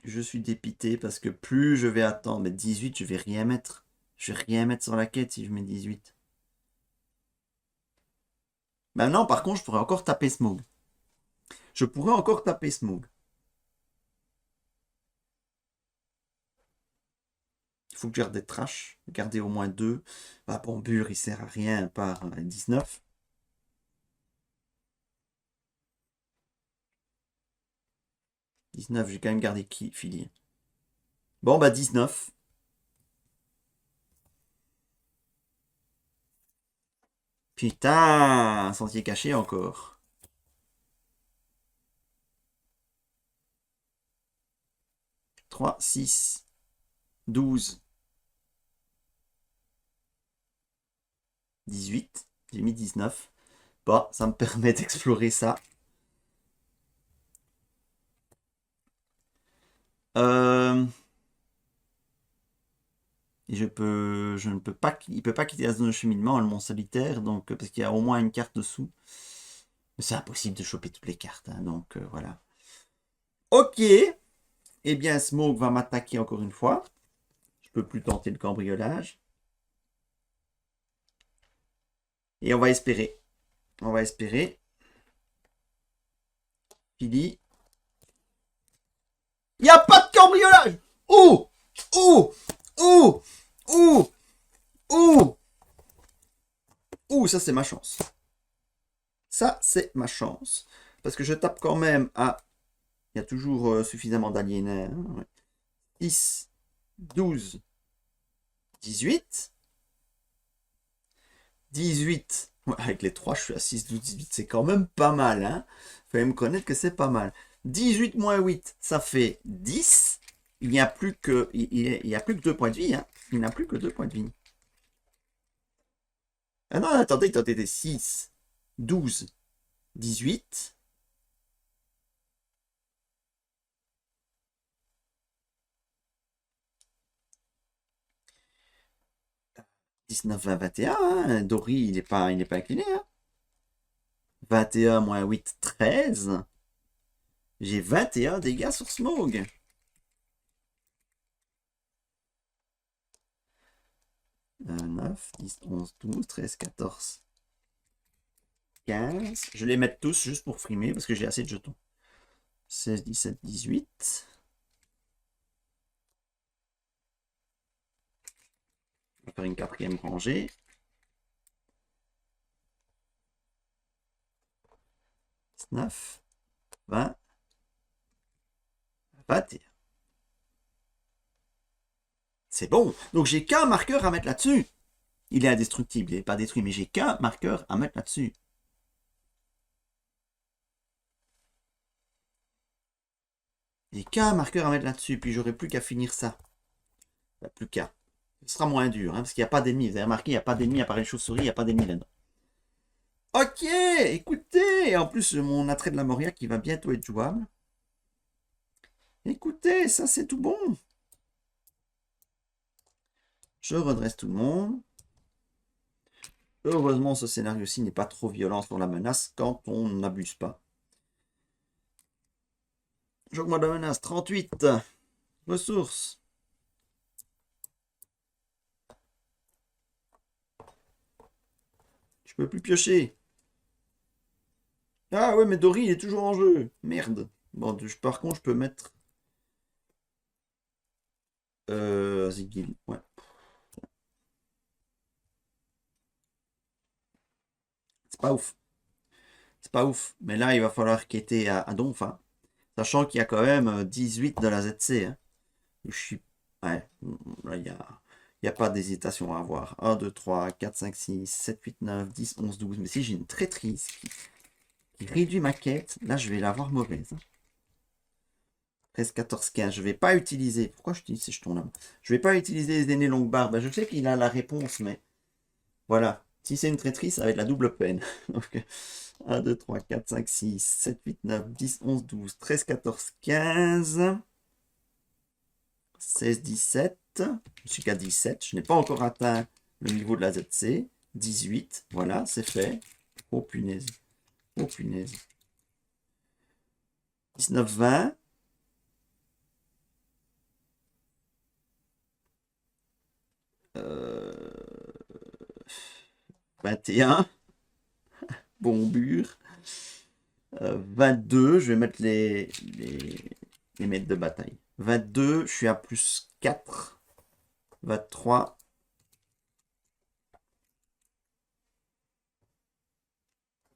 je suis dépité parce que plus je vais attendre, mais 18, je vais rien mettre. Je vais rien mettre sur la quête si je mets 18. Maintenant, par contre, je pourrais encore taper Smog. Je pourrais encore taper Smog. Il faut que je garde des trash. Garder au moins 2. Bah, bon, Bur, il sert à rien par 19. 19, j'ai quand même gardé qui, Philly. Bon, bah 19. Putain, un sentier caché encore. 3, 6, 12, 18. J'ai mis 19. Bon, ça me permet d'explorer ça. Euh, et je ne peux pas, il peut pas quitter la zone de cheminement, le mont solitaire, donc parce qu'il y a au moins une carte dessous. Mais c'est impossible de choper toutes les cartes, hein, donc voilà. Ok, eh bien Smoke va m'attaquer encore une fois. Je peux plus tenter le cambriolage. Et on va espérer. On va espérer. Philly. Il n'y a pas de cambriolage. Oh, oh, oh, oh, oh. Ouh, ça c'est ma chance. Ça c'est ma chance. Parce que je tape quand même à... Il y a toujours suffisamment d'aliénés. Hein, ouais. 10, 12, 18. 18. Ouais, avec les 3, je suis à 6, 12, 18. C'est quand même pas mal. Hein. Faut même connaître que c'est pas mal. 18 moins 8, ça fait 10. Il n'y a plus que, il y a plus que 2 points de vie. Hein. Il n'a plus que 2 points de vie. Ah non, attendez, attendez, 6, 12, 18. 19, 20, 21. Hein. Dory, il est pas incliné. Hein. 21 moins 8, 13. J'ai 21 dégâts sur Smog. 9, 10, 11, 12, 13, 14, 15. Je vais les mettre tous juste pour frimer parce que j'ai assez de jetons. 16, 17, 18. On va faire une quatrième rangée. 19, 20, 21. C'est bon. Donc j'ai qu'un marqueur à mettre là-dessus. Il est indestructible, il n'est pas détruit, mais j'ai qu'un marqueur à mettre là-dessus. J'ai qu'un marqueur à mettre là-dessus, puis j'aurai plus qu'à finir ça. Plus qu'à. Ce sera moins dur, hein, parce qu'il n'y a pas d'ennemis. Vous avez remarqué, il n'y a pas d'ennemis à part les chauves-souris, il n'y a pas d'ennemis là-dedans. Ok, écoutez, en plus mon attrait de la Moria qui va bientôt être jouable. Écoutez, ça c'est tout bon. Je redresse tout le monde. Heureusement, ce scénario-ci n'est pas trop violent sur la menace quand on n'abuse pas. J'augmente la menace, 38. Ressources. Je peux plus piocher. Ah ouais, mais Dory, il est toujours en jeu. Merde. Bon, par contre, je peux mettre... Zigil, ouais. C'est pas ouf. C'est pas ouf. Mais là, il va falloir quêter à Donf, hein. Sachant qu'il y a quand même 18 de la ZC. Hein. Je suis... Ouais, là, il n'y a pas d'hésitation à avoir. 1, 2, 3, 4, 5, 6, 7, 8, 9, 10, 11, 12. Mais si j'ai une traîtrise qui réduit ma quête, là, je vais l'avoir mauvaise. 13, 14, 15. Je vais pas utiliser... Pourquoi je utilise ces jetons-là? Je vais pas utiliser les aînés longue barbe. Je sais qu'il a la réponse, mais... Voilà. Si c'est une traîtrise, ça va être la double peine. Donc, 1, 2, 3, 4, 5, 6, 7, 8, 9, 10, 11, 12, 13, 14, 15... 16, 17. Je ne suis qu'à 17. Je n'ai pas encore atteint le niveau de la ZC. 18. Voilà, c'est fait. Oh punaise. Oh punaise. 19, 20. 21. Bombure. 22. Je vais mettre les maîtres de bataille. 22. Je suis à plus 4. 23.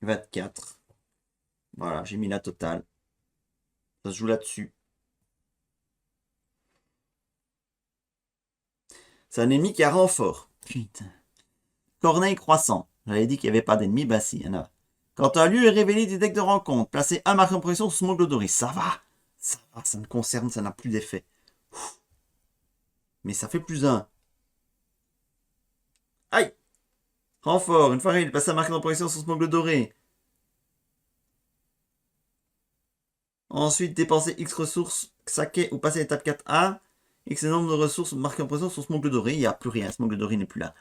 24. Voilà, j'ai mis la totale. Ça se joue là-dessus. C'est un ennemi qui a renfort. Putain. Corneille croissant. J'avais dit qu'il n'y avait pas d'ennemis, bah si, il y en a. Quand un lieu est révélé des decks de rencontre, placez un marqueur de pression sur Smoglodoris. Ça va. Ça va, ça me concerne, ça n'a plus d'effet. Mais ça fait plus un. Aïe. Renfort, une fois révélé, placez un marqueur de pression sur Smoglodoris. Ensuite, dépensez X ressources, saquez ou passez l'étape 4A. X nombre de ressources marquées en pression sur Smoglodoris. Il n'y a plus rien, Smoglodoris n'est plus là.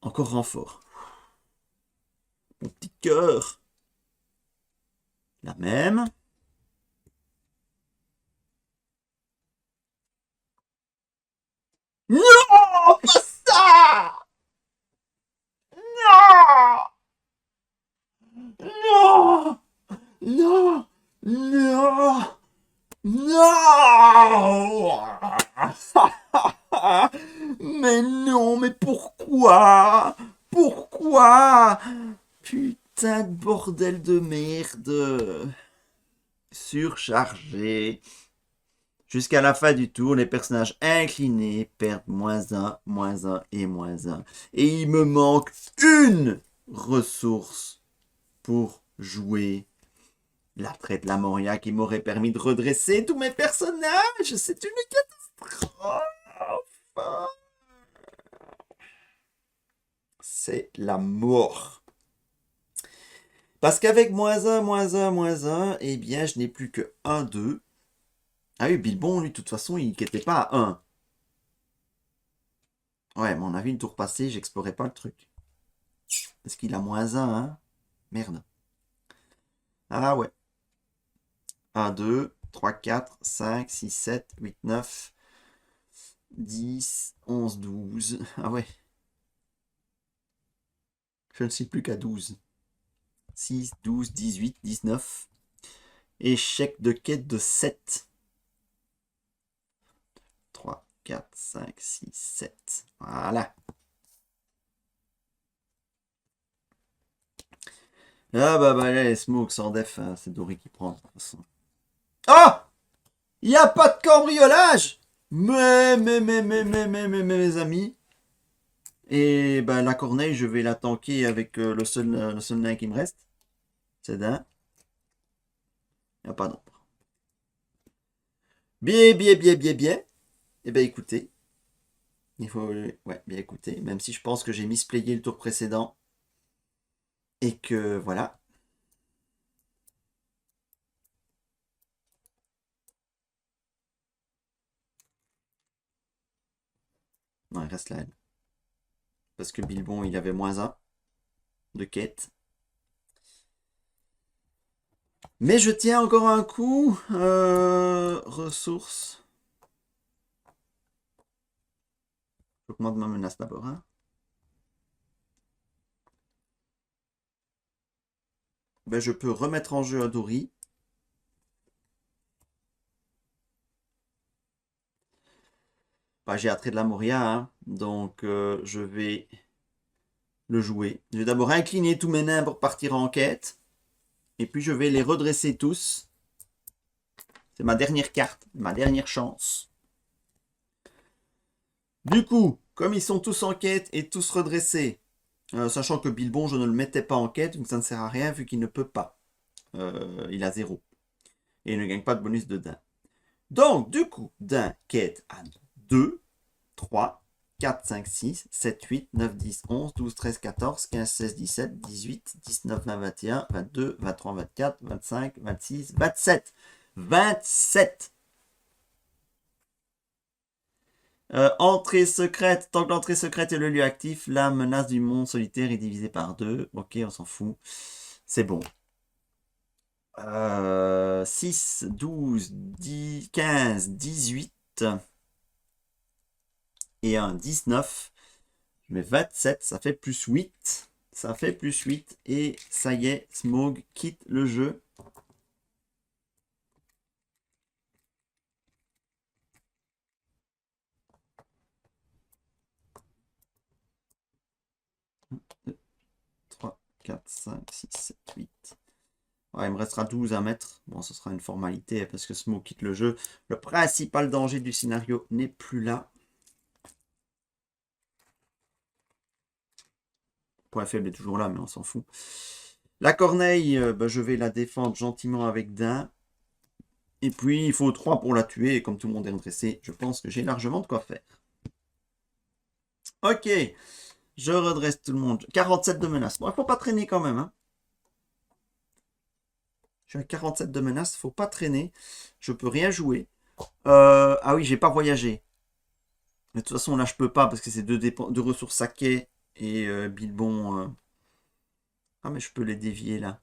Encore renfort. Mon petit cœur. La même. Non, pas ça. Non. Non. Non. Non. Non. Mais non, mais pourquoi? Pourquoi? Putain de bordel de merde. Surchargé. Jusqu'à la fin du tour, les personnages inclinés perdent moins un et moins un. Et il me manque une ressource pour jouer l'attrait de la Moria qui m'aurait permis de redresser tous mes personnages. C'est une catastrophe. C'est la mort. Parce qu'avec moins un, eh bien, je n'ai plus que 1, 2. Ah oui, Bilbon, lui, de toute façon, il n'était pas à 1. Ouais, mais on a vu une tour passée, j'explorais pas le truc. Est-ce qu'il a moins un, hein? Merde. Ah ouais. 1, 2, 3, 4, 5, 6, 7, 8, 9, 10, 11, 12. Ah ouais. Je ne suis plus qu'à 12. 6, 12, 18, 19. Échec de quête de 7. 3, 4, 5, 6, 7. Voilà. Ah bah allez, Smoke sans def, hein, c'est Dory qui prend de toute façon. Ah, il n'y a pas de cambriolage. Mes amis. Et bah la corneille, je vais la tanker avec le seul nain qui me reste. C'est d'un. Il n'y a pas d'ombre. Bien. Eh ben écoutez, il faut... Ouais, bien écoutez, même si je pense que j'ai misplayé le tour précédent. Et que voilà. Non, il reste là. Parce que Bilbon, il avait -1 de quête. Mais je tiens encore un coup. Ressources. J'augmente ma menace d'abord. Hein. Ben, je peux remettre en jeu Adori. Ben, j'ai attrait de la Moria. Hein. Donc, je vais le jouer. Je vais d'abord incliner tous mes nains pour partir en quête. Et puis, je vais les redresser tous. C'est ma dernière carte. Ma dernière chance. Du coup, comme ils sont tous en quête et tous redressés, sachant que Bilbon, je ne le mettais pas en quête, donc ça ne sert à rien vu qu'il ne peut pas. Il a 0. Et il ne gagne pas de bonus de dain. Donc, du coup, dain quête à 2, 3, 4, 5, 6, 7, 8, 9, 10, 11, 12, 13, 14, 15, 16, 17, 18, 19, 20, 21, 22, 23, 24, 25, 26, 27. 27. Entrée secrète. Tant que l'entrée secrète est le lieu actif, la menace du monde solitaire est divisée par 2. Ok, on s'en fout. C'est bon. 6, 12, 10, 15, 18 et un 19. Je mets 27, ça fait plus 8. Ça fait plus 8 et ça y est, Smog quitte le jeu. Un, 2, 3, 4, 5, 6, 7, 8. Ouais, il me restera 12 à mettre. Bon, ce sera une formalité parce que Smog quitte le jeu. Le principal danger du scénario n'est plus là. Point faible est toujours là, mais on s'en fout. La corneille, bah, je vais la défendre gentiment avec Dain. Et puis, il faut 3 pour la tuer. Et comme tout le monde est redressé, je pense que j'ai largement de quoi faire. Ok, je redresse tout le monde. 47 de menaces. Bon, il ne faut pas traîner quand même. Hein. Je suis à 47 de menaces, faut pas traîner. Je peux rien jouer. Ah oui, j'ai pas voyagé. Mais de toute façon, là, je peux pas parce que c'est deux ressources saquées et Bilbon. Ah, mais je peux les dévier là.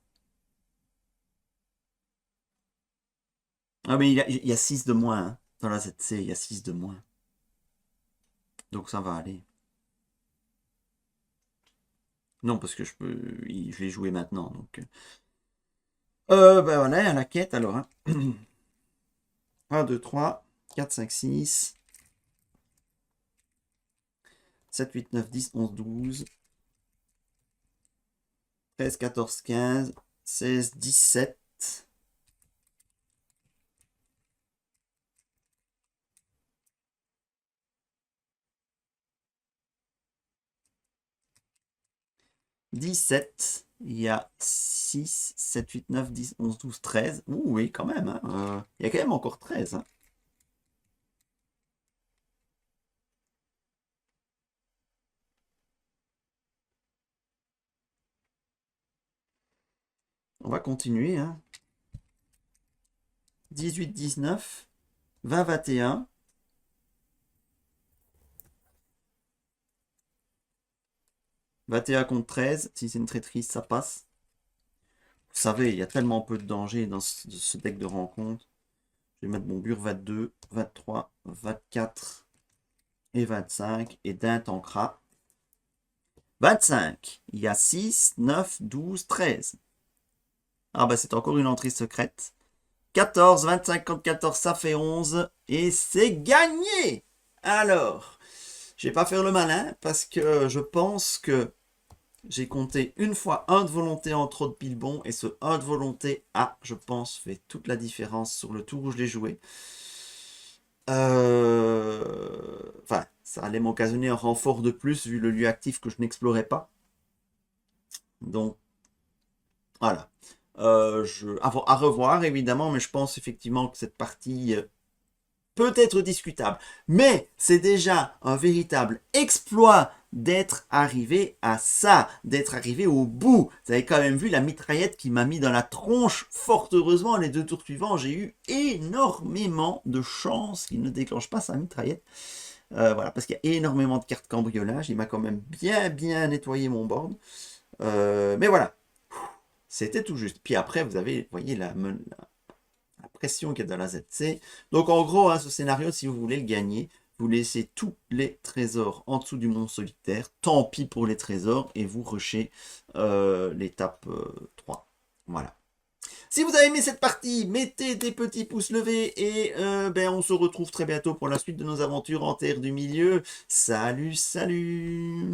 Ah, mais il y a 6 de moins. Hein. Dans la ZC, il y a 6 de moins. Donc ça va aller. Non, parce que je vais jouer maintenant. Donc. Ben voilà, la quête alors. Hein. 1, 2, 3, 4, 5, 6, 7, 8, 9, 10, 11, 12, 13, 14, 15, 16, 17. 17, il y a 6, 7, 8, 9, 10, 11, 12, 13. Ouh, oui, quand même. Hein. Il y a quand même encore 13. Hein. On va continuer. Hein. 18, 19, 20, 21. 21 contre 13. Si c'est une traîtrise, ça passe. Vous savez, il y a tellement peu de danger dans ce deck de rencontre. Je vais mettre mon bur 22, 23, 24. et 25, et d'un tankera 25. Il y a 6, 9, 12, 13. Ah bah c'est encore une entrée secrète. 14, 25 contre 14, ça fait 11. Et c'est gagné. Alors, je vais pas faire le malin parce que je pense que j'ai compté une fois un de volonté en trop de pile bon. Et ce 1 de volonté a, je pense, fait toute la différence sur le tour où je l'ai joué. Enfin, ça allait m'occasionner un renfort de plus vu le lieu actif que je n'explorais pas. Donc, voilà. À revoir évidemment, mais je pense effectivement que cette partie peut être discutable. Mais c'est déjà un véritable exploit d'être arrivé à ça, d'être arrivé au bout. Vous avez quand même vu la mitraillette qui m'a mis dans la tronche. Fort heureusement, les 2 tours suivants, j'ai eu énormément de chance qu'il ne déclenche pas sa mitraillette. Voilà, parce qu'il y a énormément de cartes cambriolage. Il m'a quand même bien nettoyé mon board. Mais voilà, c'était tout juste. Puis après, vous avez, voyez, la pression qu'il y a dans la ZC. Donc en gros, hein, ce scénario, si vous voulez le gagner, vous laissez tous les trésors en dessous du mont solitaire. Tant pis pour les trésors. Et vous rushez l'étape 3. Voilà. Si vous avez aimé cette partie, mettez des petits pouces levés et on se retrouve très bientôt pour la suite de nos aventures en Terre du Milieu. Salut, salut!